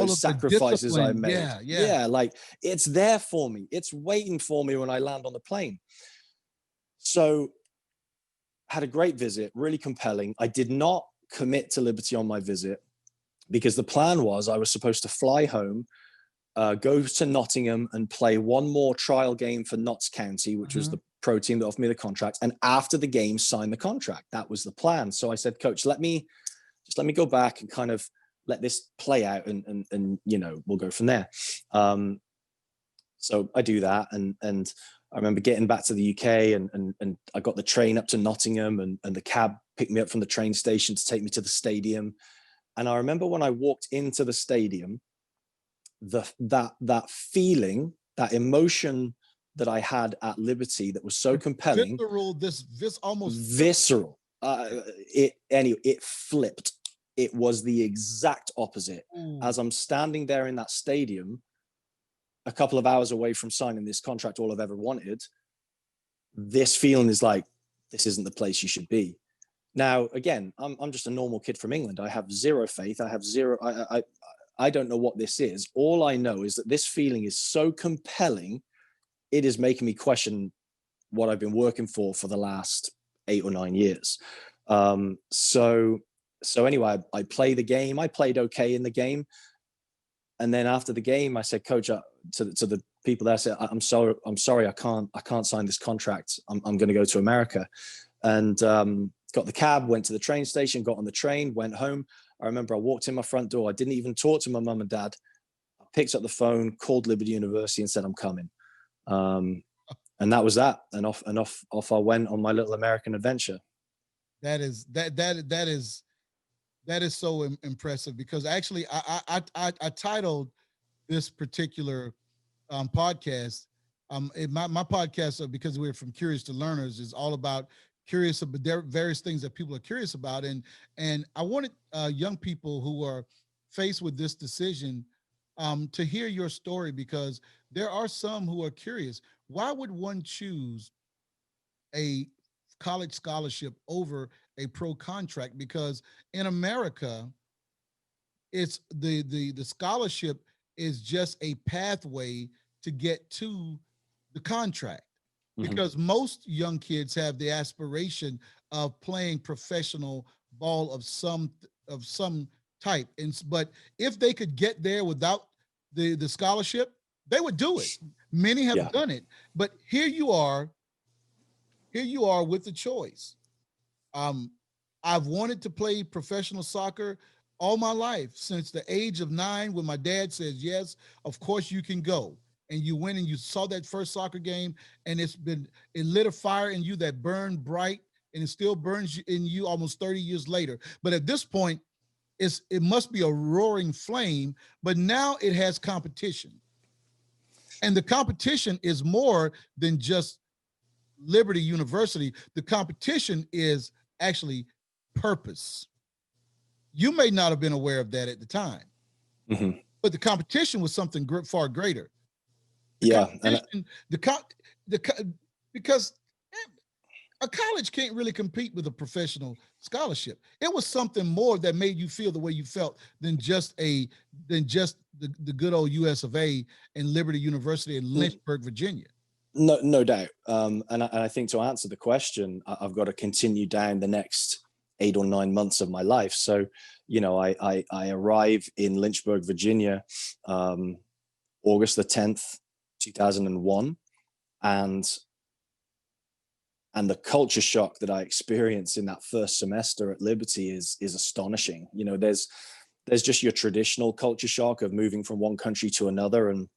sacrifices I made. Yeah, like it's there for me. It's waiting for me when I land on the plane. So had a great visit, really compelling. I did not commit to Liberty on my visit because the plan was I was supposed to fly home, go to Nottingham and play one more trial game for Notts County, which was the pro team that offered me the contract. And after the game, sign the contract. That was the plan. So I said, Coach, let me go back and kind of let this play out, and you know, we'll go from there. So I do that, and I remember getting back to the UK, and I got the train up to Nottingham, and the cab picked me up from the train station to take me to the stadium. And I remember when I walked into the stadium, that feeling, that emotion that I had at Liberty that was so compelling. Visceral. It flipped. It was the exact opposite. As I'm standing there in that stadium, a couple of hours away from signing this contract, all I've ever wanted, this feeling is like, this isn't the place you should be. Now, again, I'm just a normal kid from England. I have zero faith. I don't know what this is. All I know is that this feeling is so compelling, it is making me question what I've been working for the last 8 or 9 years. So anyway, I play the game. I played okay in the game. And then after the game, I said, Coach, to the people there, I said, I'm sorry, I can't sign this contract. I'm going to go to America. And got the cab, went to the train station, got on the train, went home. I remember I walked in my front door. I didn't even talk to my mum and dad. I picked up the phone, called Liberty University and said, I'm coming. And that was that. And off I went on my little American adventure. That is so impressive, because actually I titled this particular podcast. My podcast, because we're from Curious to Learners, is all about curious about various things that people are curious about, and I wanted young people who are faced with this decision to hear your story, because there are some who are curious. Why would one choose a college scholarship over a pro contract? Because in America, it's the scholarship is just a pathway to get to the contract, because most young kids have the aspiration of playing professional ball of some type, but if they could get there without the scholarship, they would do it. Many have done it, but here you are with the choice. I've wanted to play professional soccer all my life, since the age of 9, when my dad says, yes, of course you can go. And you went and you saw that first soccer game, and it lit a fire in you that burned bright, and it still burns in you almost 30 years later. But at this point, it must be a roaring flame, but now it has competition. And the competition is more than just Liberty University. The competition is actually purpose. You may not have been aware of that at the time, but the competition was something far greater. Because a college can't really compete with a professional scholarship. It was something more that made you feel the way you felt than just the good old US of A and Liberty University in Lynchburg, Virginia. No doubt. And I think to answer the question, I've got to continue down the next 8 or 9 months of my life. So, I arrive in Lynchburg, Virginia, August the 10th, 2001. And the culture shock that I experienced in that first semester at Liberty is astonishing. There's just your traditional culture shock of moving from one country to another. And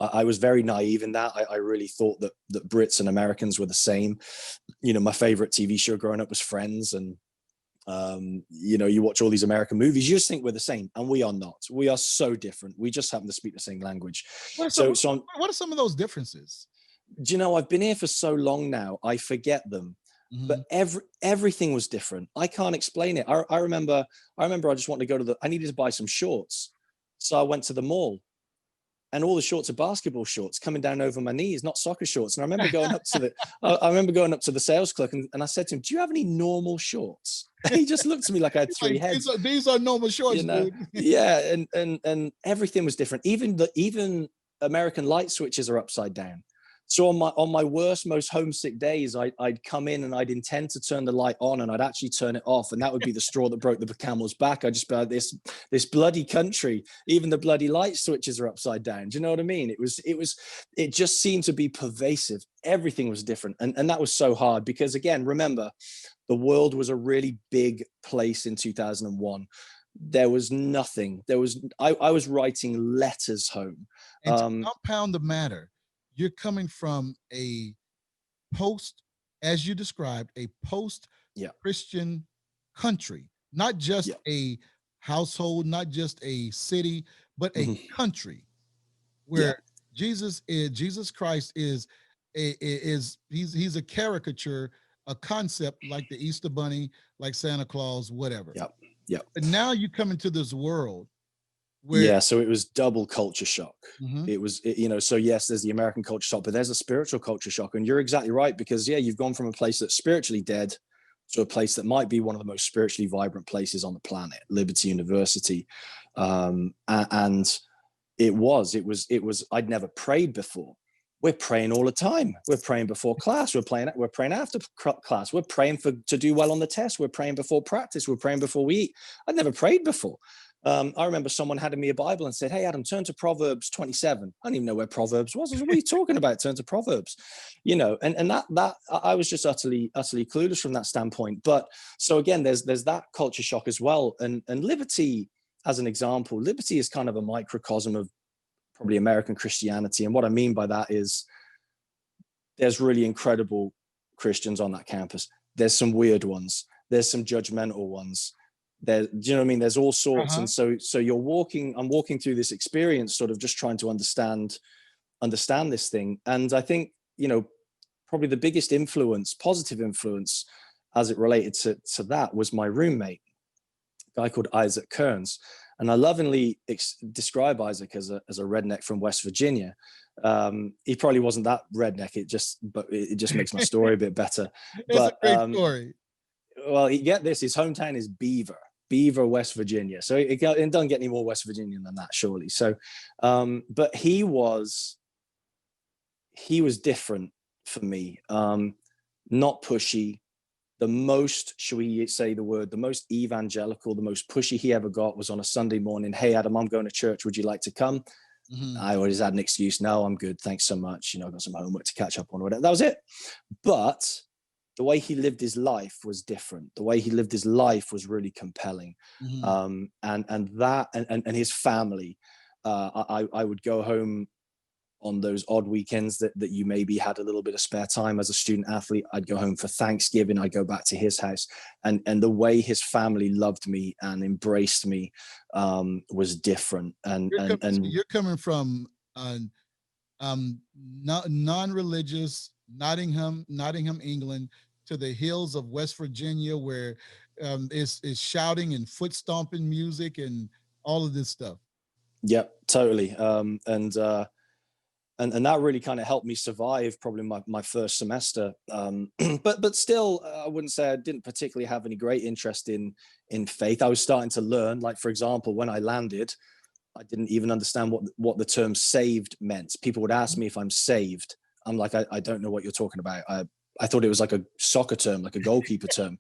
I was very naive in that. I really thought that Brits and Americans were the same. My favorite TV show growing up was Friends. And, you watch all these American movies, you just think we're the same. And we are not. We are so different. We just happen to speak the same language. What are some of those differences? I've been here for so long now, I forget them. But everything was different. I can't explain it. I remember I just wanted to go I needed to buy some shorts. So I went to the mall, and all the shorts are basketball shorts coming down over my knees, not soccer shorts. And I remember going up to the sales clerk, and I said to him, do you have any normal shorts? And he just looked at me like I had 3 heads. These are normal shorts, dude. Yeah. And everything was different. Even American light switches are upside down. So on my worst, most homesick days, I'd come in and I'd intend to turn the light on, and I'd actually turn it off, and that would be the straw that broke the camel's back. I'd just be like, this bloody country, even the bloody light switches are upside down. Do you know what I mean? It just seemed to be pervasive. Everything was different, and that was so hard, because again, remember, the world was a really big place in 2001. There was nothing. I was writing letters home. And to compound the matter, you're coming from a as you described, a post-Christian country, not just a household, not just a city, but a country where Jesus Christ is he's a caricature, a concept like the Easter Bunny, like Santa Claus, whatever. Yep. But now you come into this world Yeah, so it was double culture shock. Mhm. It was, so yes, there's the American culture shock, but there's a spiritual culture shock. And you're exactly right, because yeah, you've gone from a place that's spiritually dead to a place that might be one of the most spiritually vibrant places on the planet, Liberty University. And it was, I'd never prayed before. We're praying all the time. We're praying before class. We're praying after class. We're praying to do well on the test. We're praying before practice. We're praying before we eat. I'd never prayed before. I remember someone handed me a Bible and said, "Hey, Adam, turn to Proverbs 27." I didn't even know where Proverbs was. I was like, "What are you talking about? Turn to Proverbs." And that I was just utterly clueless from that standpoint. But so again, there's that culture shock as well. And Liberty, as an example, Liberty is kind of a microcosm of probably American Christianity. And what I mean by that is there's really incredible Christians on that campus. There's some weird ones. There's some judgmental ones. Do you know what I mean? There's all sorts. And so I'm walking through this experience, sort of just trying to understand this thing. And I think, probably the biggest positive influence as it related to that was my roommate, a guy called Isaac Kearns. And I lovingly describe Isaac as a redneck from West Virginia. He probably wasn't that redneck. But it just makes my story a bit better. It's a great story. Well, you get this, his hometown is Beaver, West Virginia. So it doesn't get any more West Virginian than that, surely. So, but he was different for me. Not pushy. The most, should we say the word, the most evangelical, the most pushy he ever got was on a Sunday morning. "Hey, Adam, I'm going to church. Would you like to come?" Mm-hmm. I always had an excuse. "No, I'm good. Thanks so much. I've got some homework to catch up on," or whatever. That was it. But the way he lived his life was different. The way he lived his life was really compelling. Mm-hmm. And his family. I would go home on those odd weekends that you maybe had a little bit of spare time as a student athlete. I'd go home for Thanksgiving. I'd go back to his house, and the way his family loved me and embraced me was different. And you're coming from non-religious Nottingham, England, to the hills of West Virginia, where is shouting and foot stomping music and all of this stuff. Yep, totally. And that really kind of helped me survive probably my first semester. But still, I wouldn't say I didn't particularly have any great interest in faith. I was starting to learn, like, for example, when I landed, I didn't even understand what the term saved meant. People would ask me if I'm saved. I'm like, I don't know what you're talking about. I thought it was like a soccer term, like a goalkeeper term,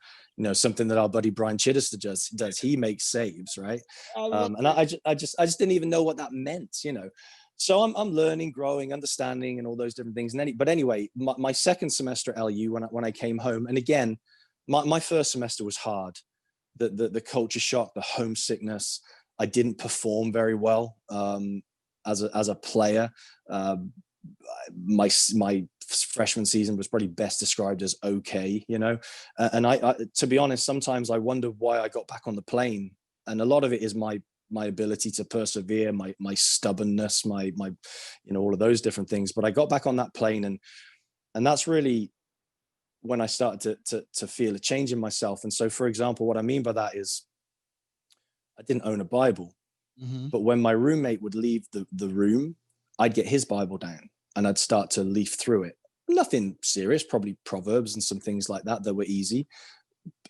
something that our buddy Brian Chittister does. He makes saves, right? And I just didn't even know what that meant, So I'm learning, growing, understanding, and all those different things. But anyway, my second semester at LU, when I came home, and again, my first semester was hard. The culture shock, the homesickness. I didn't perform very well as a player. My freshman season was probably best described as okay, And I to be honest, sometimes I wonder why I got back on the plane, and a lot of it is my ability to persevere, my stubbornness, my all of those different things. But I got back on that plane, and that's really when I started to feel a change in myself. And so, for example, what I mean by that is I didn't own a Bible, mm-hmm. but when my roommate would leave the room, I'd get his Bible down and I'd start to leaf through it. Nothing serious, probably Proverbs and some things like that were easy.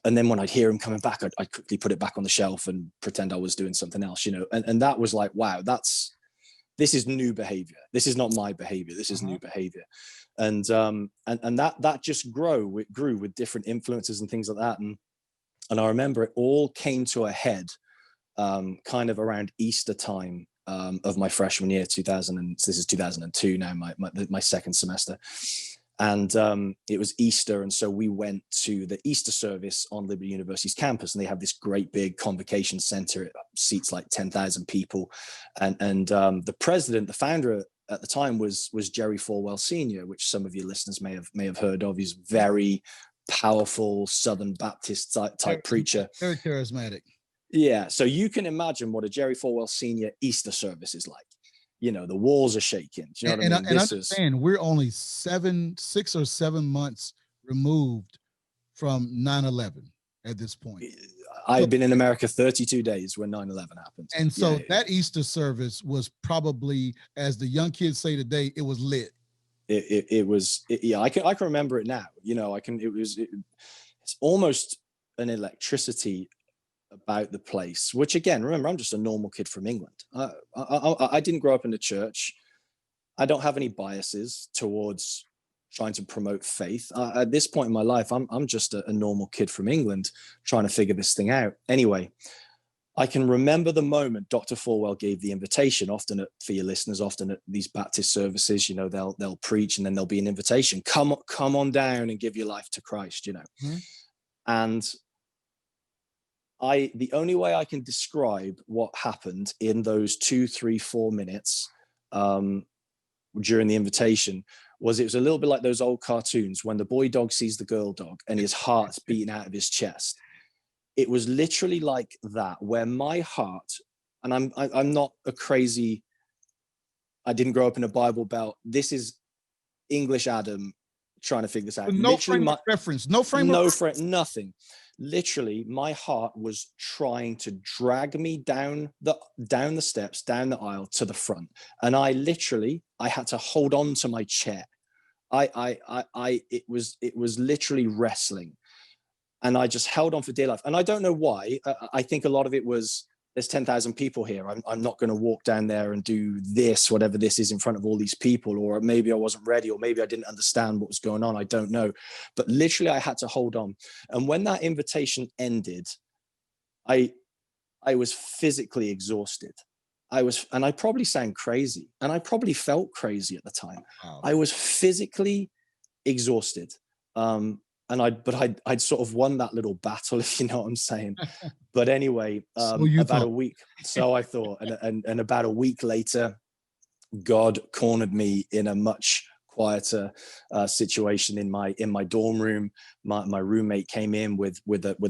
And then when I'd hear him coming back, I'd quickly put it back on the shelf and pretend I was doing something else, And that was like, wow, this is new behavior. This is not my behavior. This is new behavior. And that just grew with different influences and things like that. And I remember it all came to a head kind of around Easter time of my freshman year, 2000. And this is 2002 now, my second semester. And it was Easter. And so we went to the Easter service on Liberty University's campus, and they have this great big convocation center. It seats like 10,000 people. And the president, the founder at the time was Jerry Falwell Sr., which some of your listeners may have heard of. He's very powerful Southern Baptist type preacher. Very charismatic. Yeah. So you can imagine what a Jerry Falwell Sr. Easter service is like. The walls are shaking. Do you know what I mean? And understand, we're only 6 or 7 months removed from 9/11 at this point. I'd been in America 32 days when 9/11 happened. And so that Easter service was probably, as the young kids say today, it was lit. Yeah, I can remember it now. It's almost an electricity about the place, which again, remember, I'm just a normal kid from England. I didn't grow up in the church. I don't have any biases towards trying to promote faith. At this point in my life, I'm just a normal kid from England trying to figure this thing out. Anyway, I can remember the moment Dr. Falwell gave the invitation. Often for your listeners, often at these Baptist services, they'll preach and then there'll be an invitation. Come on down and give your life to Christ, Mm-hmm. And the only way I can describe what happened in those 2, 3, 4 minutes during the invitation was, it was a little bit like those old cartoons when the boy dog sees the girl dog and his heart's beating out of his chest. It was literally like that, where my heart, and I'm not a crazy, I didn't grow up in a Bible Belt. This is English Adam trying to figure this out. No frame of reference, nothing. Literally, my heart was trying to drag me down the steps, down the aisle to the front, and I had to hold on to my chair. It was literally wrestling. And I just held on for dear life. And I don't know why. I think a lot of it was, there's 10,000 people here. I'm not going to walk down there and do this, whatever this is, in front of all these people. Or maybe I wasn't ready, or maybe I didn't understand what was going on. I don't know. But literally, I had to hold on. And when that invitation ended, I was physically exhausted. And I probably sound crazy. And I probably felt crazy at the time. Wow. I was physically exhausted. I'd sort of won that little battle, if you know what I'm saying. But anyway, about a week. So I thought, and about a week later, God cornered me in a much quieter situation in my dorm room. My roommate came in with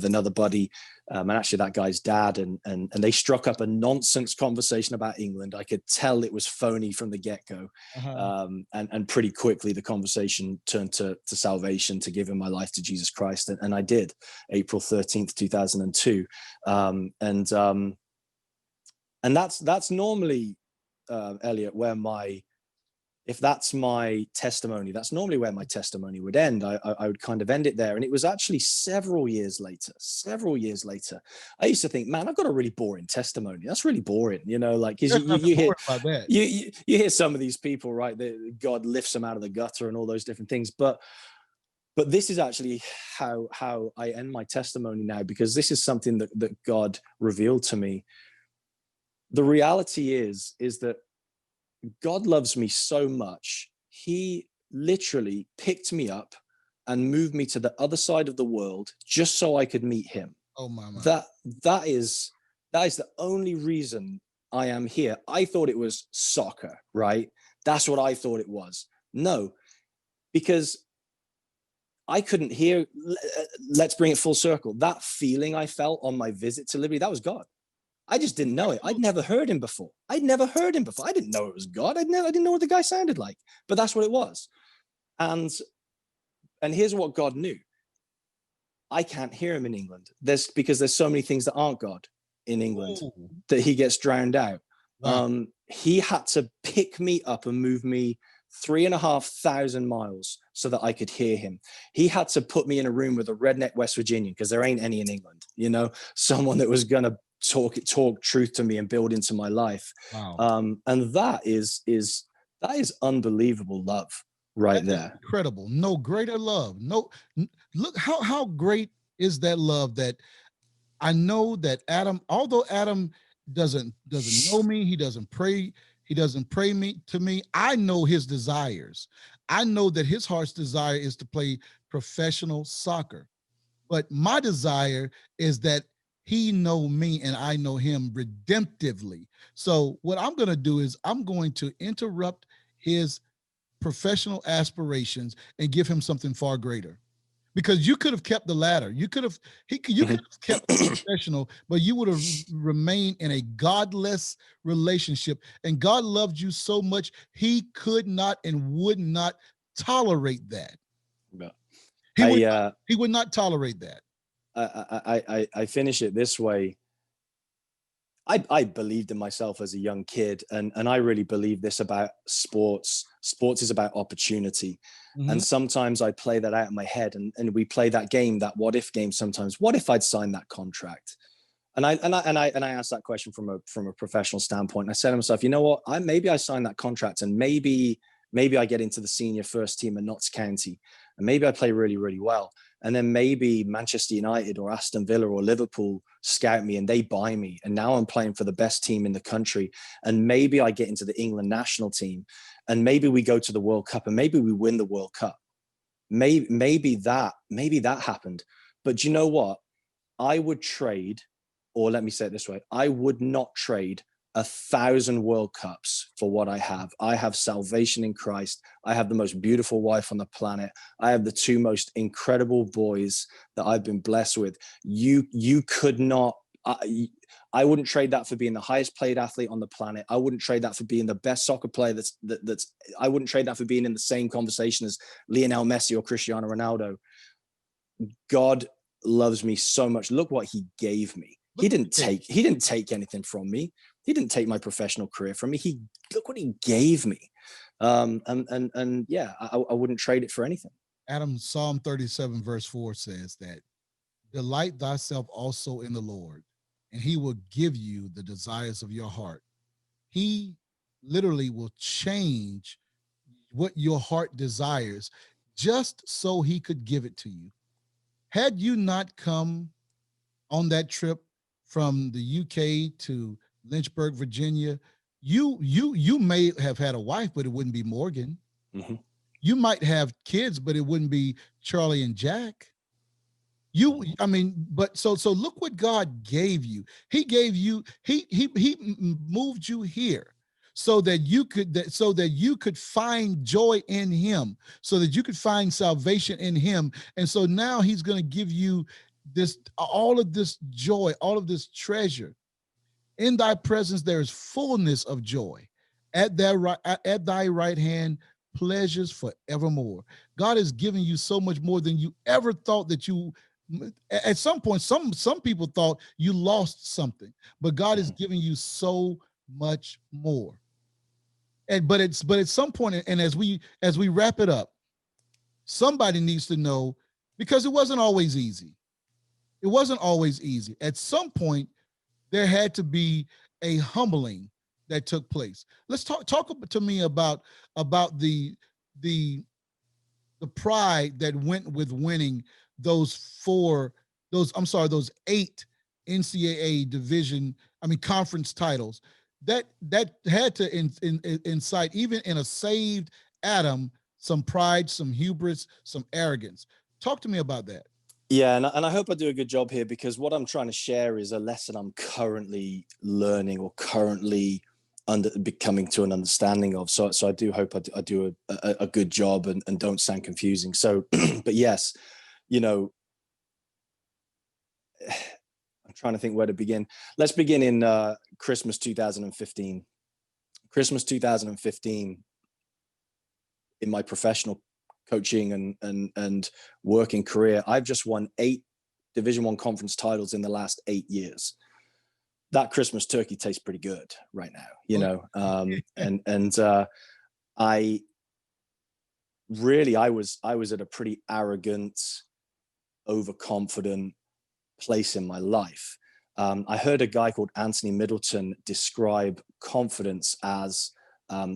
another buddy, and actually that guy's dad, and they struck up a nonsense conversation about England. I could tell it was phony from the get-go. Uh-huh. And pretty quickly the conversation turned to salvation, to giving my life to Jesus Christ, and I did, April 13th, 2002. And that's normally, Elliot, if that's my testimony, that's normally where my testimony would end. I would kind of end it there. And it was actually several years later, I used to think, man, I've got a really boring testimony. That's really boring. Like, you hear some of these people, right, that God lifts them out of the gutter and all those different things. But this is actually how I end my testimony now, because this is something that God revealed to me. The reality is that God loves me so much. He literally picked me up and moved me to the other side of the world just so I could meet him. Oh my. That is the only reason I am here. I thought it was soccer, right? That's what I thought it was. No, because I couldn't hear. Let's bring it full circle. That feeling I felt on my visit to Liberty, that was God. I just didn't know it. I'd never heard him before. I didn't know it was God. I didn't know what the guy sounded like, but that's what it was. And here's what God knew. I can't hear him in England. Because there's so many things that aren't God in England. Ooh. That he gets drowned out. Wow. He had to pick me up and move me 3,500 miles so that I could hear him. He had to put me in a room with a redneck West Virginian, because there ain't any in England, someone that was going to talk truth to me and build into my life. Wow. And that is unbelievable love right there. Incredible. No greater love. No, look how great is that love, that I know that Adam, although Adam doesn't know me, he doesn't pray to me. I know his desires. I know that his heart's desire is to play professional soccer. But my desire is that he know me and I know him redemptively. So what I'm going to do is I'm going to interrupt his professional aspirations and give him something far greater. Because you could have kept the latter. You could have kept professional, but you would have remained in a godless relationship. And God loved you so much, he could not and would not tolerate that. No. He would not tolerate that. I finish it this way. I believed in myself as a young kid, and I really believe this about sports. Sports is about opportunity. Mm-hmm. And sometimes I play that out in my head, and we play that game, that what if game sometimes. What if I'd signed that contract? And I asked that question from a professional standpoint. And I said to myself, you know what? Maybe I signed that contract, and maybe I get into the senior first team in Notts County, and maybe I play really, really well. And then maybe Manchester United or Aston Villa or Liverpool scout me and they buy me. And now I'm playing for the best team in the country. And maybe I get into the England national team, and maybe we go to the World Cup, and maybe we win the World Cup. Maybe that happened. But do you know what? I would trade, or let me say it this way, I would not trade 1,000 World Cups for what I have. I have salvation in Christ. I have the most beautiful wife on the planet. I have the two most incredible boys that I've been blessed with. You could not, I wouldn't trade that for being the highest paid athlete on the planet. I wouldn't trade that for being the best soccer player I wouldn't trade that for being in the same conversation as Lionel Messi or Cristiano Ronaldo. God loves me so much. Look what he gave me. He didn't take anything from me. He didn't take my professional career from me. Look what he gave me. And yeah, I wouldn't trade it for anything. Adam, Psalm 37 verse 4 says that delight thyself also in the Lord, and he will give you the desires of your heart. He literally will change what your heart desires just so he could give it to you. Had you not come on that trip from the UK to Lynchburg, Virginia, you may have had a wife, but it wouldn't be Morgan. Mm-hmm. You might have kids, but it wouldn't be Charlie and Jack. But so look what God gave you. He gave you, he moved you here so that you could find joy in him, so that you could find salvation in him. And so now he's going to give you all of this joy, all of this treasure. In thy presence there is fullness of joy. At thy right hand pleasures forevermore. God is giving you so much more than you ever thought that you. At some point, some people thought you lost something, but God is giving you so much more. But at some point, and as we wrap it up, somebody needs to know, because it wasn't always easy. It wasn't always easy. At some point, there had to be a humbling that took place. Let's talk to me about the pride that went with winning those 8 NCAA conference titles. That had to incite, even in a saved Adam, some pride, some hubris, some arrogance. Talk to me about that. Yeah, and I hope I do a good job here, because what I'm trying to share is a lesson I'm currently learning, or currently becoming to an understanding of. So I do hope I do a good job and don't sound confusing. So, but yes, I'm trying to think where to begin. Let's begin in Christmas 2015. Christmas 2015, in my professional coaching and working career, I've just won 8 Division I conference titles in the last 8 years. That Christmas turkey tastes pretty good right now, I was at a pretty arrogant, overconfident place in my life. I heard a guy called Anthony Middleton describe confidence as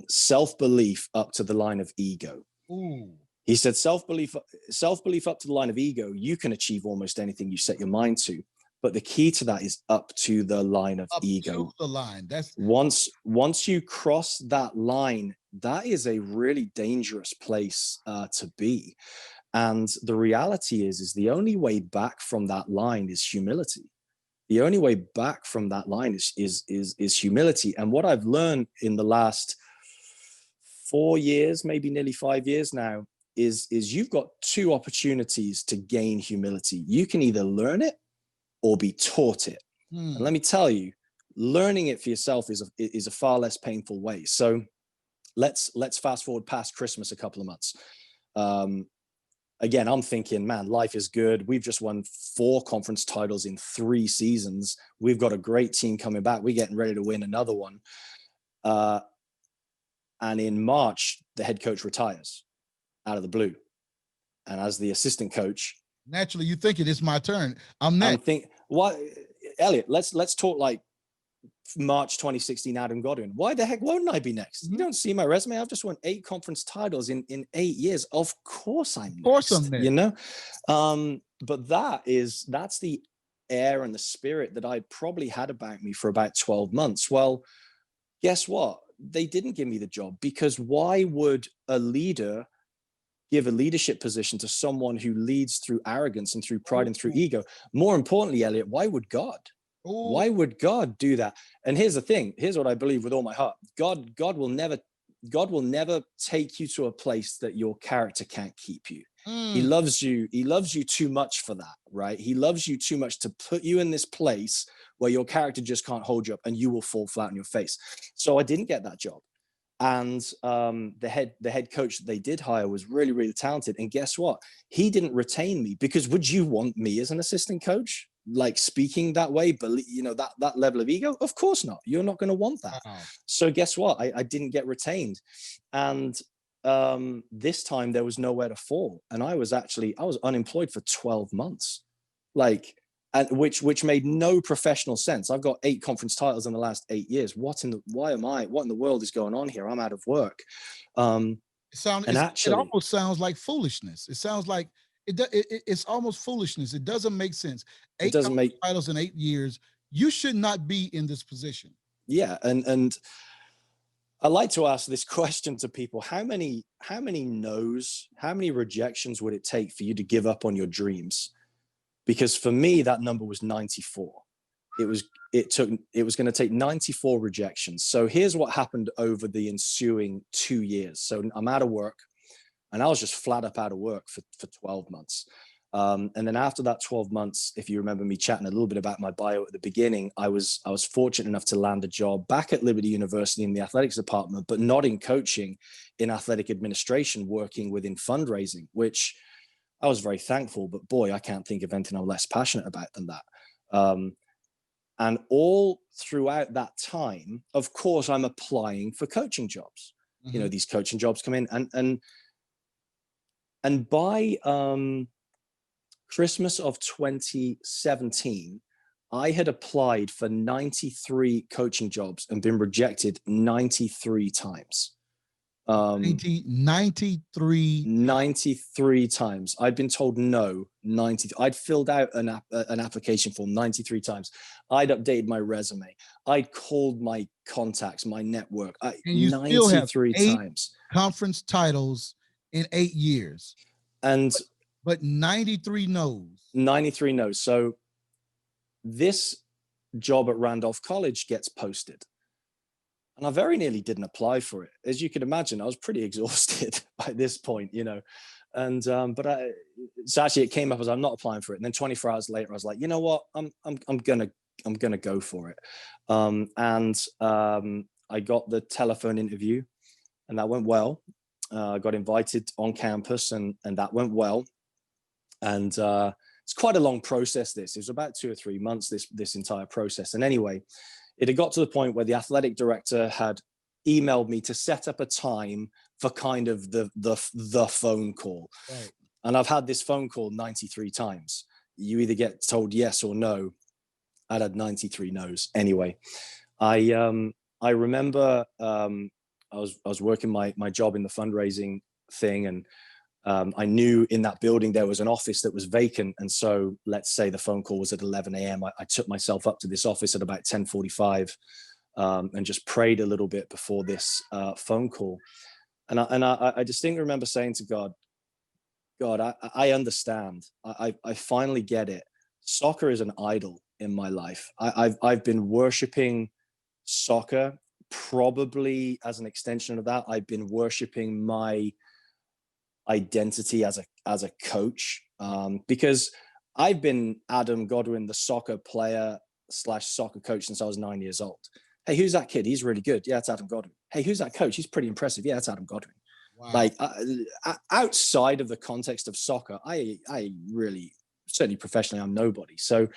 self-belief up to the line of ego. Ooh. He said, self-belief up to the line of ego, you can achieve almost anything you set your mind to. But the key to that is up to the line of ego. To the line. That's once you cross that line, that is a really dangerous place to be. And the reality is the only way back from that line is humility. The only way back from that line is humility. And what I've learned in the last 4 years, maybe nearly 5 years now, is you've got 2 opportunities to gain humility. You can either learn it or be taught it. And let me tell you, learning it for yourself is a far less painful way. So let's fast forward past Christmas a couple of months. again, I'm thinking, man, life is good. We've just won 4 conference titles in 3 seasons. We've got a great team coming back. We're getting ready to win another one. And in March, the head coach retires out of the blue. And as the assistant coach, naturally you think it's my turn. I'm next. What, Elliot, let's talk like March 2016 Adam Godwin. Why the heck won't I be next? You don't see my resume. I've just won 8 conference titles in 8 years. Of course I'm next. You know? But that's the air and the spirit that I probably had about me for about 12 months. Well, guess what? They didn't give me the job, because why would a leader give a leadership position to someone who leads through arrogance and through pride and through ego? More importantly, Elliot, why would God? Why would God do that? And here's the thing. Here's what I believe with all my heart. God will never take you to a place that your character can't keep you. He loves you. He loves you too much for that, right? He loves you too much to put you in this place where your character just can't hold you up and you will fall flat on your face. So I didn't get that job. And the head coach that they did hire was really, really talented. And guess what? He didn't retain me, because would you want me as an assistant coach, like speaking that way, but you know, that level of ego? Of course not. You're not going to want that. So guess what? I didn't get retained. And this time there was nowhere to fall. And I was unemployed for 12 months, like, and which made no professional sense. I've got 8 conference titles in the last 8 years. What in the world is going on here? I'm out of work. It almost sounds like foolishness. It sounds like it's almost foolishness. It doesn't make sense. 8 titles in 8 years. You should not be in this position. Yeah. And I like to ask this question to people. How many no's, how many rejections would it take for you to give up on your dreams? Because for me, that number was 94. It was going to take 94 rejections. So here's what happened over the ensuing 2 years. So I'm out of work, and I was just flat up out of work for 12 months. And then after that 12 months, if you remember me chatting a little bit about my bio at the beginning, I was fortunate enough to land a job back at Liberty University in the athletics department, but not in coaching, in athletic administration, working within fundraising, which I was very thankful. But boy, I can't think of anything I'm less passionate about than that. And all throughout that time, of course, I'm applying for coaching jobs. You know, these coaching jobs come in, and by Christmas of 2017, I had applied for 93 coaching jobs and been rejected 93 times. 93 times. I'd been told no 90. I'd filled out an application form 93 times. I'd updated my resume. I'd called my contacts, my network. 93 times. Conference titles in 8 years. But 93 no's. 93 no's. So this job at Randolph College gets posted. And I very nearly didn't apply for it. As you can imagine, I was pretty exhausted by this point, you know. And so actually it came up as I'm not applying for it. And then 24 hours later, I was like, you know what? I'm gonna go for it. I got the telephone interview, and that went well. I got invited on campus, and that went well. And it's quite a long process. It was about 2 or 3 months, this entire process. And anyway, it had got to the point where the athletic director had emailed me to set up a time for kind of the phone call. Right. And I've had this phone call 93 times. You either get told yes or no. I'd had 93 no's. Anyway, I remember I was working my job in the fundraising thing, and I knew in that building there was an office that was vacant. And so let's say the phone call was at 11 a.m. I took myself up to this office at about 10:45 and just prayed a little bit before this phone call. And I distinctly remember saying to God, I understand. I finally get it. Soccer is an idol in my life. I've been worshiping soccer. Probably as an extension of that, I've been worshiping my identity as a coach, because I've been Adam Godwin, the soccer player / soccer coach, since I was 9 years old. Hey, who's that kid? He's really good. Yeah, it's Adam Godwin. Hey, who's that coach? He's pretty impressive. Yeah, it's Adam Godwin. Wow. Like outside of the context of soccer, I really, certainly professionally, I'm nobody. So,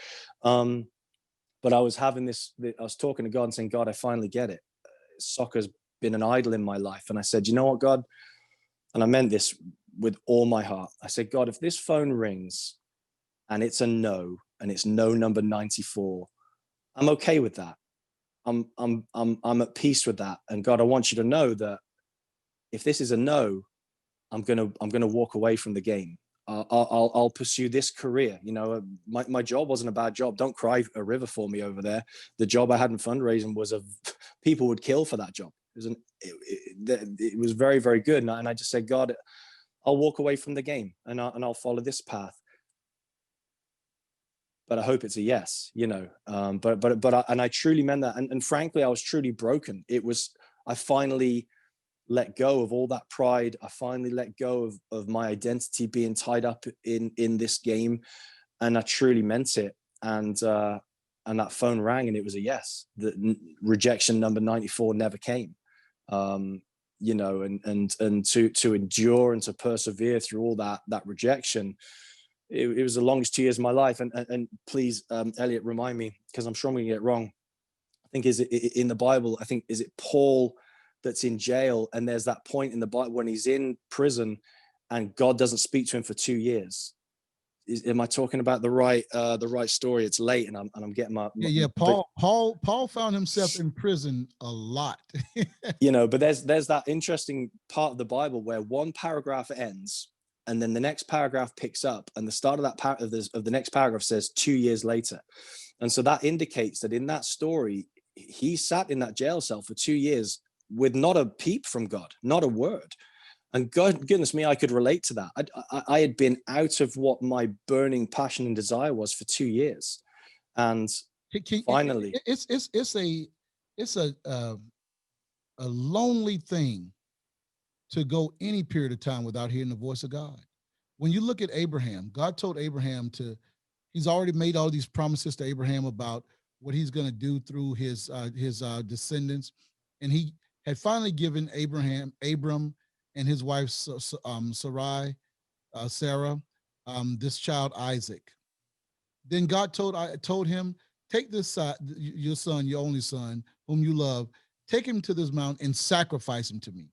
but I was having I was talking to God and saying, God, I finally get it. Soccer's been an idol in my life. And I said, you know what, God? And I meant this with all my heart. I said, God, if this phone rings and it's a no, and it's no number 94, I'm okay with that. I'm at peace with that. And God, I want you to know that if this is a no, I'm gonna walk away from the game. I'll pursue this career. You know, my job wasn't a bad job. Don't cry a river for me over there. The job I had in fundraising was people would kill for that job. It was very, very good. And I just said, God, I'll walk away from the game and I'll follow this path. But I hope it's a yes, you know. And I truly meant that. And frankly, I was truly broken. I finally let go of all that pride. I finally let go of my identity being tied up in this game. And I truly meant it. And that phone rang and it was a yes. The rejection number 94 never came. You know, and to endure and to persevere through all that rejection, it was the longest 2 years of my life. And please, Elliot, remind me, because I'm sure I'm going to get it wrong. I think is it in the Bible, I think, is it Paul that's in jail, and there's that point in the Bible when he's in prison and God doesn't speak to him for 2 years. Am I talking about the right story? It's late and I'm getting my Yeah. Paul found himself in prison a lot. You know, but there's that interesting part of the Bible where one paragraph ends and then the next paragraph picks up, and the start of that of the next paragraph says 2 years later. And so that indicates that in that story, he sat in that jail cell for 2 years with not a peep from God, not a word. And God, goodness me, I could relate to that. I had been out of what my burning passion and desire was for 2 years. And finally, it's a lonely thing to go any period of time without hearing the voice of God. When you look at Abraham, God told Abraham he's already made all these promises to Abraham about what he's going to do through his descendants. And he had finally given Abram and his wife, Sarah, this child, Isaac. Then God told him, take this your son, your only son, whom you love, take him to this mountain and sacrifice him to me.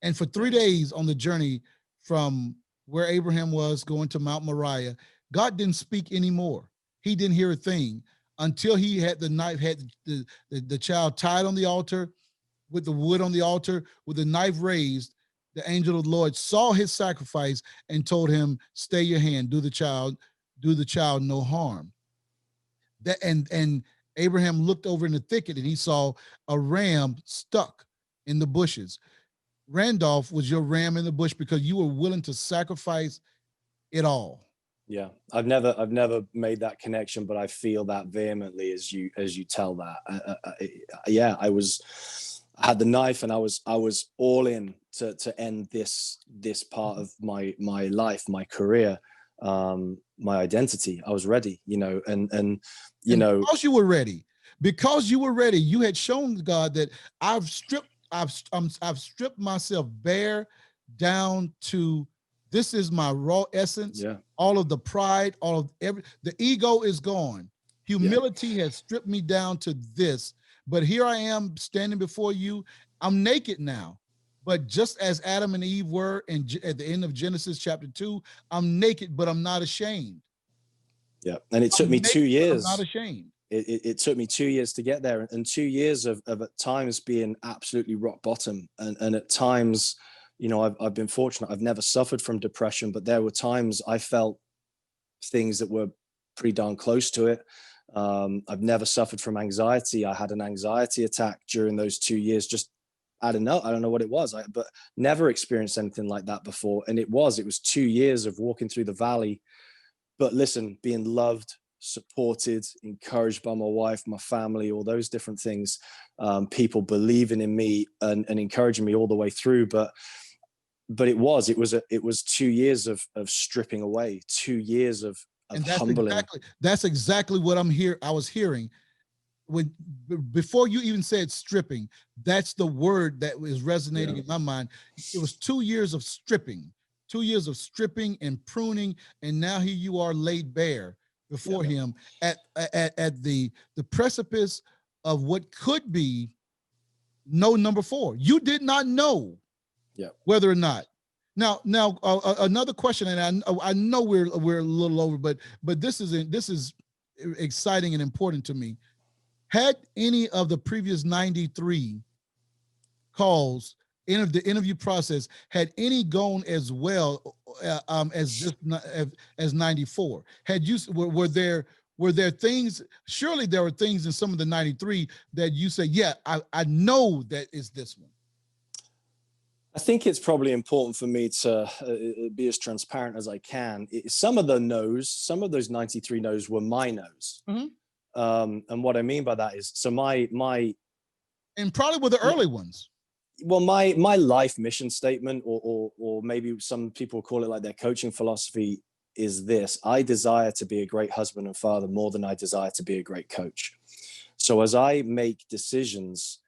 And for 3 days on the journey from where Abraham was going to Mount Moriah, God didn't speak anymore. He didn't hear a thing until he had the child tied on the altar, with the wood on the altar, with the knife raised. The angel of the Lord saw his sacrifice and told him, stay your hand, do the child no harm. And Abraham looked over in the thicket and he saw a ram stuck in the bushes. Randolph was your ram in the bush because you were willing to sacrifice it all. Yeah, I've never made that connection, but I feel that vehemently as you tell that. Yeah, I had the knife and I was all in to end this part of my life, my career, my identity. I was ready, you know, and you know, because you were ready, you had shown God that I've stripped myself bare down to this is my raw essence. Yeah. All of the pride, the ego is gone. Humility has stripped me down to this. But here I am standing before you. I'm naked now. But just as Adam and Eve were at the end of Genesis chapter 2, I'm naked, but I'm not ashamed. Yeah. And it took me 2 years. I'm not ashamed. It took me 2 years to get there, and 2 years of at times being absolutely rock bottom. And at times, you know, I've been fortunate. I've never suffered from depression, but there were times I felt things that were pretty darn close to it. I've never suffered from anxiety. I had an anxiety attack during those 2 years. Just, I don't know what it was, but never experienced anything like that before. And it was 2 years of walking through the valley. But listen, being loved, supported, encouraged by my wife, my family, all those different things, people believing in me and encouraging me all the way through. But it was 2 years of stripping away, 2 years of humbling. That's exactly what I was hearing. when before you even said stripping, that's the word that was resonating in my mind. It was 2 years of stripping, 2 years of stripping and pruning, and now here you are laid bare before him at the precipice of what could be no number 4. You did not know whether or not. Now, another question, and I know we're a little over, but this is exciting and important to me. Had any of the previous 93 calls in the interview process, had any gone as well as this as 94? Had you were there things? Surely there were things in some of the 93 that you say, yeah, I know that is this one. I think it's probably important for me to be as transparent as I can. Some of the no's, some of those 93 no's were my no's. And what I mean by that is, so my and probably were the early ones. Well, my life mission statement, or maybe some people call it like their coaching philosophy, is this: I desire to be a great husband and father more than I desire to be a great coach. So as I make decisions,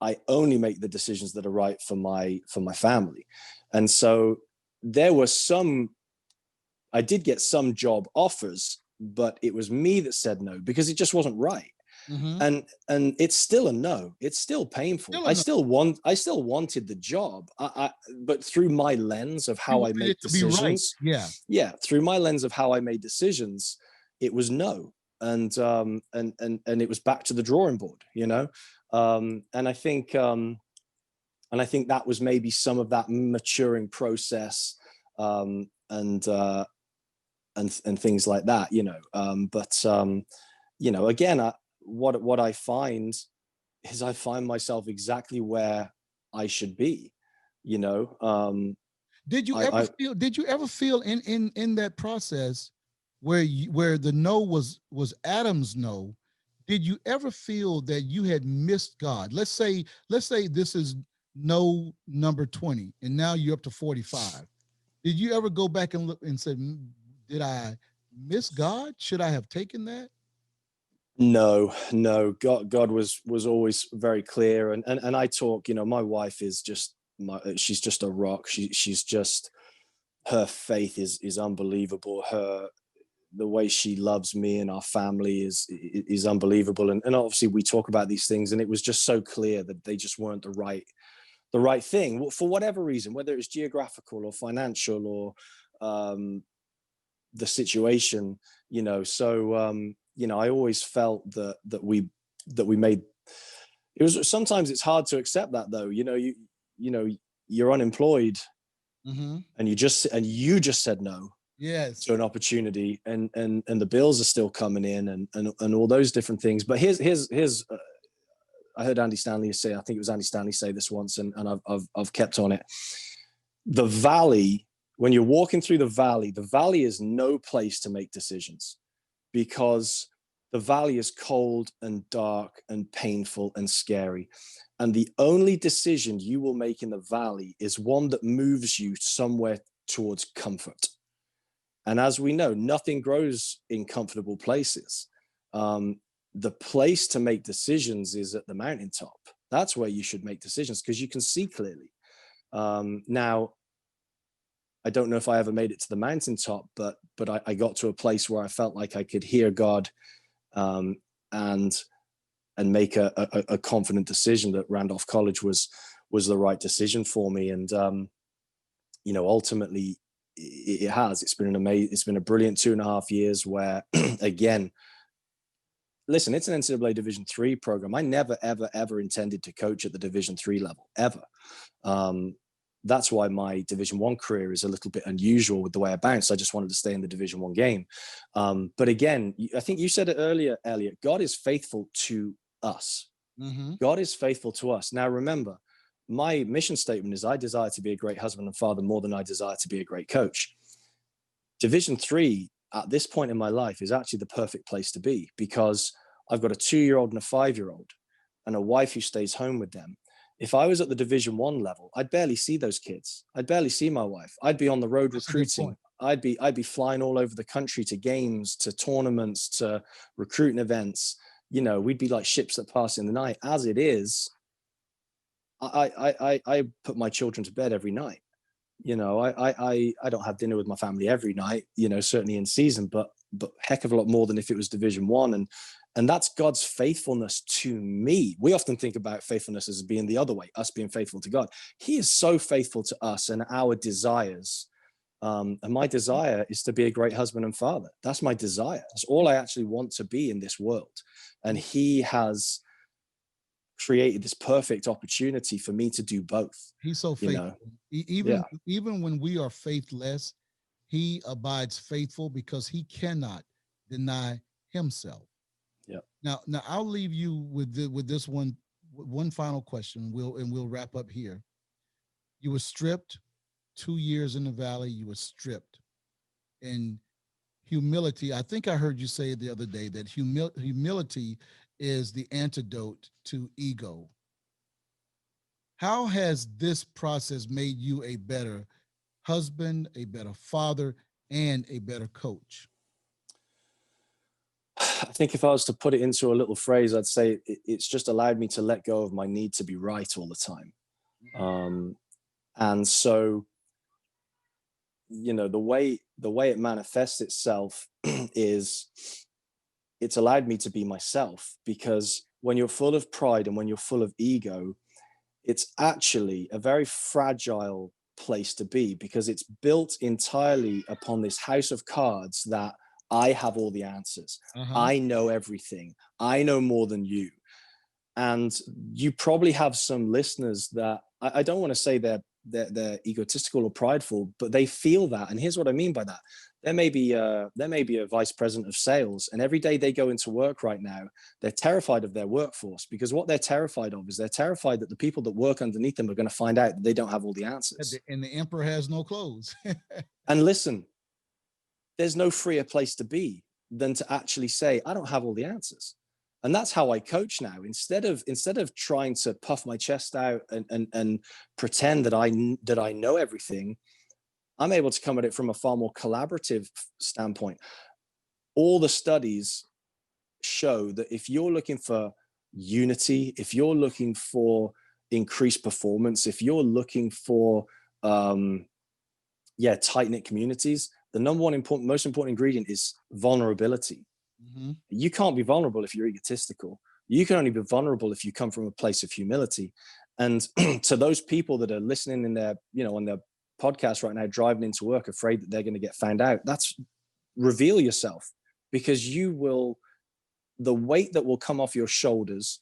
I only make the decisions that are right for my family. And so there were I did get some job offers, but it was me that said no because it just wasn't right. And it's still a no. It's still painful. I still wanted the job, but through my lens of how I make decisions. Right. Through my lens of how I made decisions, it was no. And it was back to the drawing board, and I think that was maybe some of that maturing process, and things like that, again, what I find is I find myself exactly where I should be, Did you ever feel in that process where the no was Adam's no? Did you ever feel that you had missed God? Let's say this is no number 20 and now you're up to 45. Did you ever go back and look and say, did I miss God? Should I have taken that? No. God was always very clear. And I talk, my wife is just she's just a rock. She's just, her faith is unbelievable. The way she loves me and our family is unbelievable. And obviously we talk about these things, and it was just so clear that they just weren't the right thing for whatever reason, whether it's geographical or financial or the situation, so I always felt that we made, it was, sometimes it's hard to accept that though, you're unemployed, and you just said no to an opportunity, and the bills are still coming in, and all those different things. But here's I heard Andy Stanley say, I think it was Andy Stanley say this once, and I've kept on it. The valley, when you're walking through the valley is no place to make decisions, because the valley is cold and dark and painful and scary. And the only decision you will make in the valley is one that moves you somewhere towards comfort. And as we know, nothing grows in comfortable places. The place to make decisions is at the mountaintop. That's where you should make decisions, because you can see clearly. Now, I don't know if I ever made it to the mountaintop, but I got to a place where I felt like I could hear God, and make a confident decision that Randolph College was the right decision for me. And ultimately it's been a brilliant 2.5 years where again, listen, it's an NCAA Division III program. I never ever intended to coach at the Division III level ever. That's why my Division I career is a little bit unusual with the way I bounced. I just wanted to stay in the Division I game. But again, I think you said it earlier, Elliot, God is faithful to us. God is faithful to us. Now, remember, my mission statement is I desire to be a great husband and father more than I desire to be a great coach. Division III at this point in my life is actually the perfect place to be, because I've got a 2-year-old and a 5-year-old and a wife who stays home with them. If I was at the Division I level, I'd barely see those kids. I'd barely see my wife. I'd be on the road recruiting. I'd be flying all over the country to games, to tournaments, to recruiting events. you know, we'd be like ships that pass in the night. As it is, I put my children to bed every night. You know, I don't have dinner with my family every night, you know, certainly in season, but heck of a lot more than if it was Division One. And that's God's faithfulness to me. We often think about faithfulness as being the other way, us being faithful to God. He is so faithful to us and our desires. And my desire is to be a great husband and father. That's my desire. That's all I actually want to be in this world. And he has created this perfect opportunity for me to do both. He's so You faithful. know, Even yeah, even when we are faithless, he abides faithful because he cannot deny himself. yeah. Now I'll leave you with with this one final question. We'll wrap up here. You were stripped 2 years in the valley. You were stripped, and humility. I think I heard you say the other day that humility is the antidote to ego. How has this process made you a better husband, a better father, and a better coach? I think if I was to put it into a little phrase, I'd say it's just allowed me to let go of my need to be right all the time. Um, and so, you know, the way it manifests itself is it's allowed me to be myself, because when you're full of pride and when you're full of ego, it's actually a very fragile place to be, because it's built entirely upon this house of cards that I have all the answers. Uh-huh. I know everything. I know more than you. And you probably have some listeners that I don't want to say they're egotistical or prideful, but they feel that. And here's what I mean by that. There may be a vice president of sales, and every day they go into work right now, they're terrified of their workforce, because what they're terrified of is they're terrified that the people that work underneath them are going to find out that they don't have all the answers. And the emperor has no clothes. And listen, there's no freer place to be than to actually say, I don't have all the answers. And that's how I coach now. Instead of trying to puff my chest out and pretend that I know everything, I'm able to come at it from a far more collaborative standpoint. All the studies show that if you're looking for unity, if you're looking for increased performance, if you're looking for tight-knit communities, the most important ingredient is vulnerability. Mm-hmm. You can't be vulnerable if you're egotistical. You can only be vulnerable if you come from a place of humility. And to those people that are listening in their, on their podcast right now, driving into work, afraid that they're going to get found out, that's reveal yourself, because the weight that will come off your shoulders,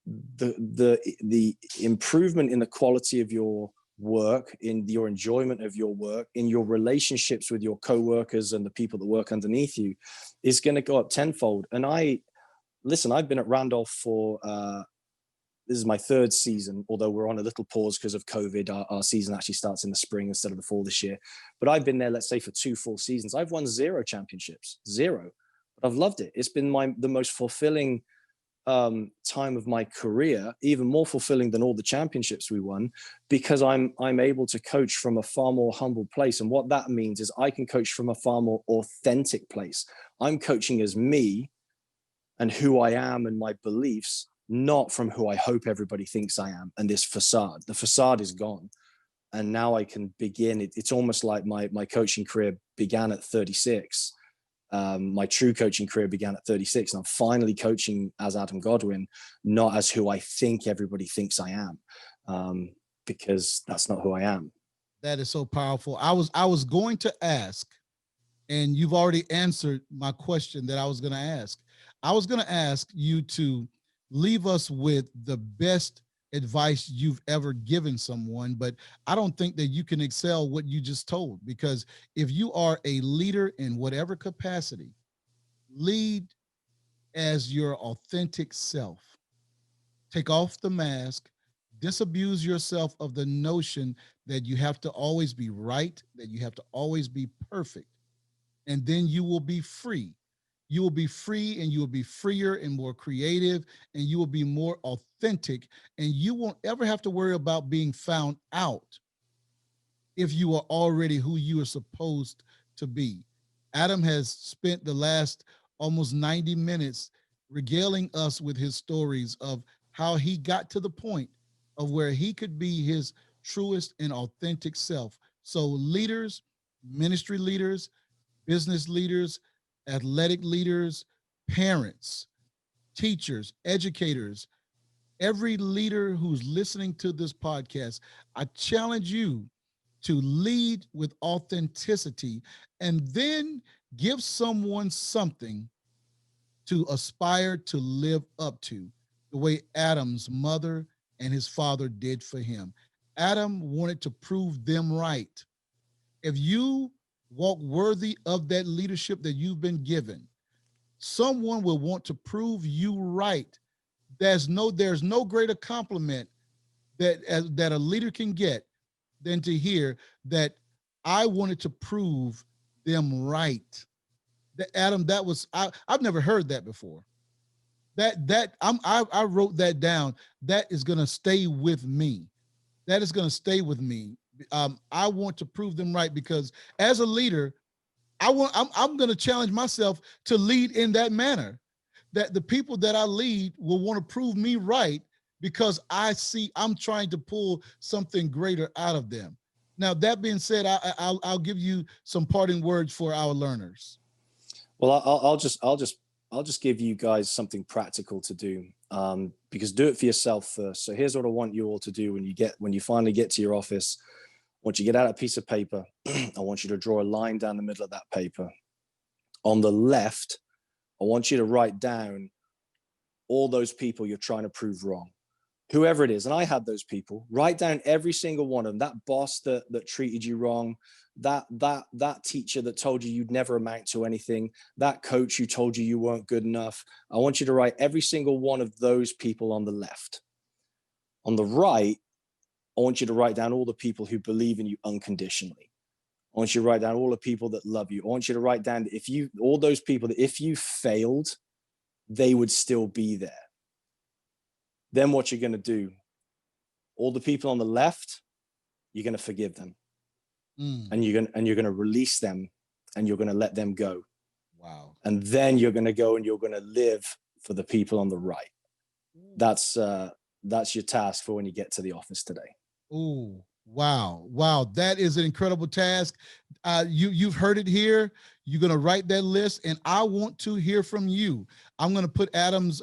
the improvement in the quality of your work, in your enjoyment of your work, in your relationships with your co-workers and the people that work underneath you, is going to go up tenfold. And I've been at Randolph for this is my third season, although we're on a little pause because of COVID. Our season actually starts in the spring instead of the fall this year. But I've been there, let's say, for 2 full seasons. I've won 0 championships, 0. But I've loved it. It's been the most fulfilling time of my career, even more fulfilling than all the championships we won, because I'm able to coach from a far more humble place. And what that means is I can coach from a far more authentic place. I'm coaching as me and who I am and my beliefs, not from who I hope everybody thinks I am. And this facade, the facade is gone. And now I can begin. It's almost like my coaching career began at 36. My true coaching career began at 36, and I'm finally coaching as Adam Godwin, not as who I think everybody thinks I am, because that's not who I am. That is so powerful. I was going to ask, and you've already answered my question that I was going to ask. I was going to ask you to leave us with the best advice you've ever given someone, but I don't think that you can excel what you just told, because if you are a leader in whatever capacity, lead as your authentic self. Take off the mask, disabuse yourself of the notion that you have to always be right, that you have to always be perfect, and then you will be free. You will be free, and you will be freer and more creative, and you will be more authentic, and you won't ever have to worry about being found out if you are already who you are supposed to be. Adam has spent the last almost 90 minutes regaling us with his stories of how he got to the point of where he could be his truest and authentic self. So leaders, ministry leaders, business leaders, athletic leaders, parents, teachers, educators, every leader who's listening to this podcast, I challenge you to lead with authenticity and then give someone something to aspire to live up to, the way Adam's mother and his father did for him. Adam wanted to prove them right. If you walk worthy of that leadership that you've been given, someone will want to prove you right. There's no greater compliment that a leader can get than to hear that I wanted to prove them right. That Adam, I've never heard that before. I wrote that down. That is gonna stay with me. That is gonna stay with me. I want to prove them right because as a leader, I'm going to challenge myself to lead in that manner, that the people that I lead will want to prove me right because I'm trying to pull something greater out of them. Now, that being said, I'll give you some parting words for our learners. Well, I'll just give you guys something practical to do, because do it for yourself first. So here's what I want you all to do when you finally get to your office. Once you get out a piece of paper, I want you to draw a line down the middle of that paper. On the left, I want you to write down all those people you're trying to prove wrong, whoever it is. And I had those people. Write down every single one of them. That boss that treated you wrong, that teacher that told you you'd never amount to anything, that coach who told you weren't good enough. I want you to write every single one of those people on the left. On the right, I want you to write down all the people who believe in you unconditionally. I want you to write down all the people that love you. I want you to write down all those people that if you failed, they would still be there. Then what you're going to do, all the people on the left, you're going to forgive them. And you're going to release them and you're going to let them go. Wow. And then you're going to go and you're going to live for the people on the right. That's your task for when you get to the office today. Oh, wow. Wow. That is an incredible task. You've heard it here. You're going to write that list and I want to hear from you. I'm going to put Adam's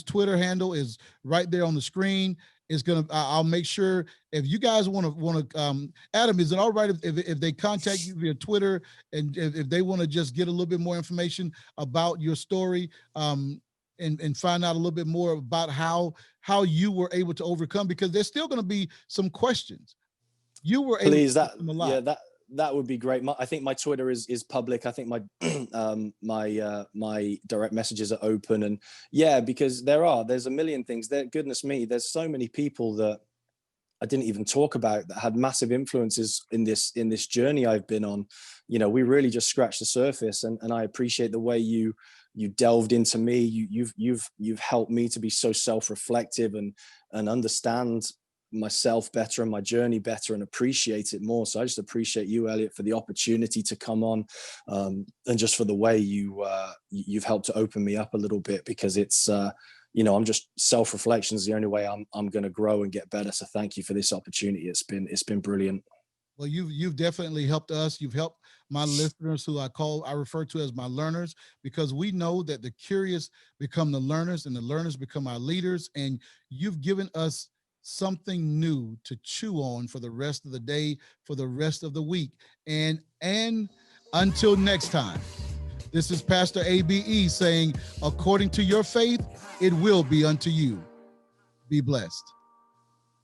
Twitter handle is right there on the screen. I'll make sure if you guys want to, Adam, is it all right if they contact you via Twitter and if they want to just get a little bit more information about your story, and find out a little bit more about how you were able to overcome, because there's still going to be some questions. You were able Please, to them a lot. that would be great. I think my Twitter is public. I think my my direct messages are open, and because there's a million things there. Goodness me, there's so many people that I didn't even talk about that had massive influences in this journey I've been on. We really just scratched the surface, and I appreciate the way you delved into me. You've helped me to be so self-reflective and understand myself better and my journey better and appreciate it more. So I just appreciate you, Elliot, for the opportunity to come on, and just for the way you've helped to open me up a little bit, because it's I'm just self-reflection is the only way I'm going to grow and get better. So thank you for this opportunity. It's been brilliant. Well, you've definitely helped us. You've helped my listeners, who I refer to as my learners, because we know that the curious become the learners and the learners become our leaders. And you've given us something new to chew on for the rest of the day, for the rest of the week. And until next time, this is Pastor ABE saying, according to your faith, it will be unto you. Be blessed.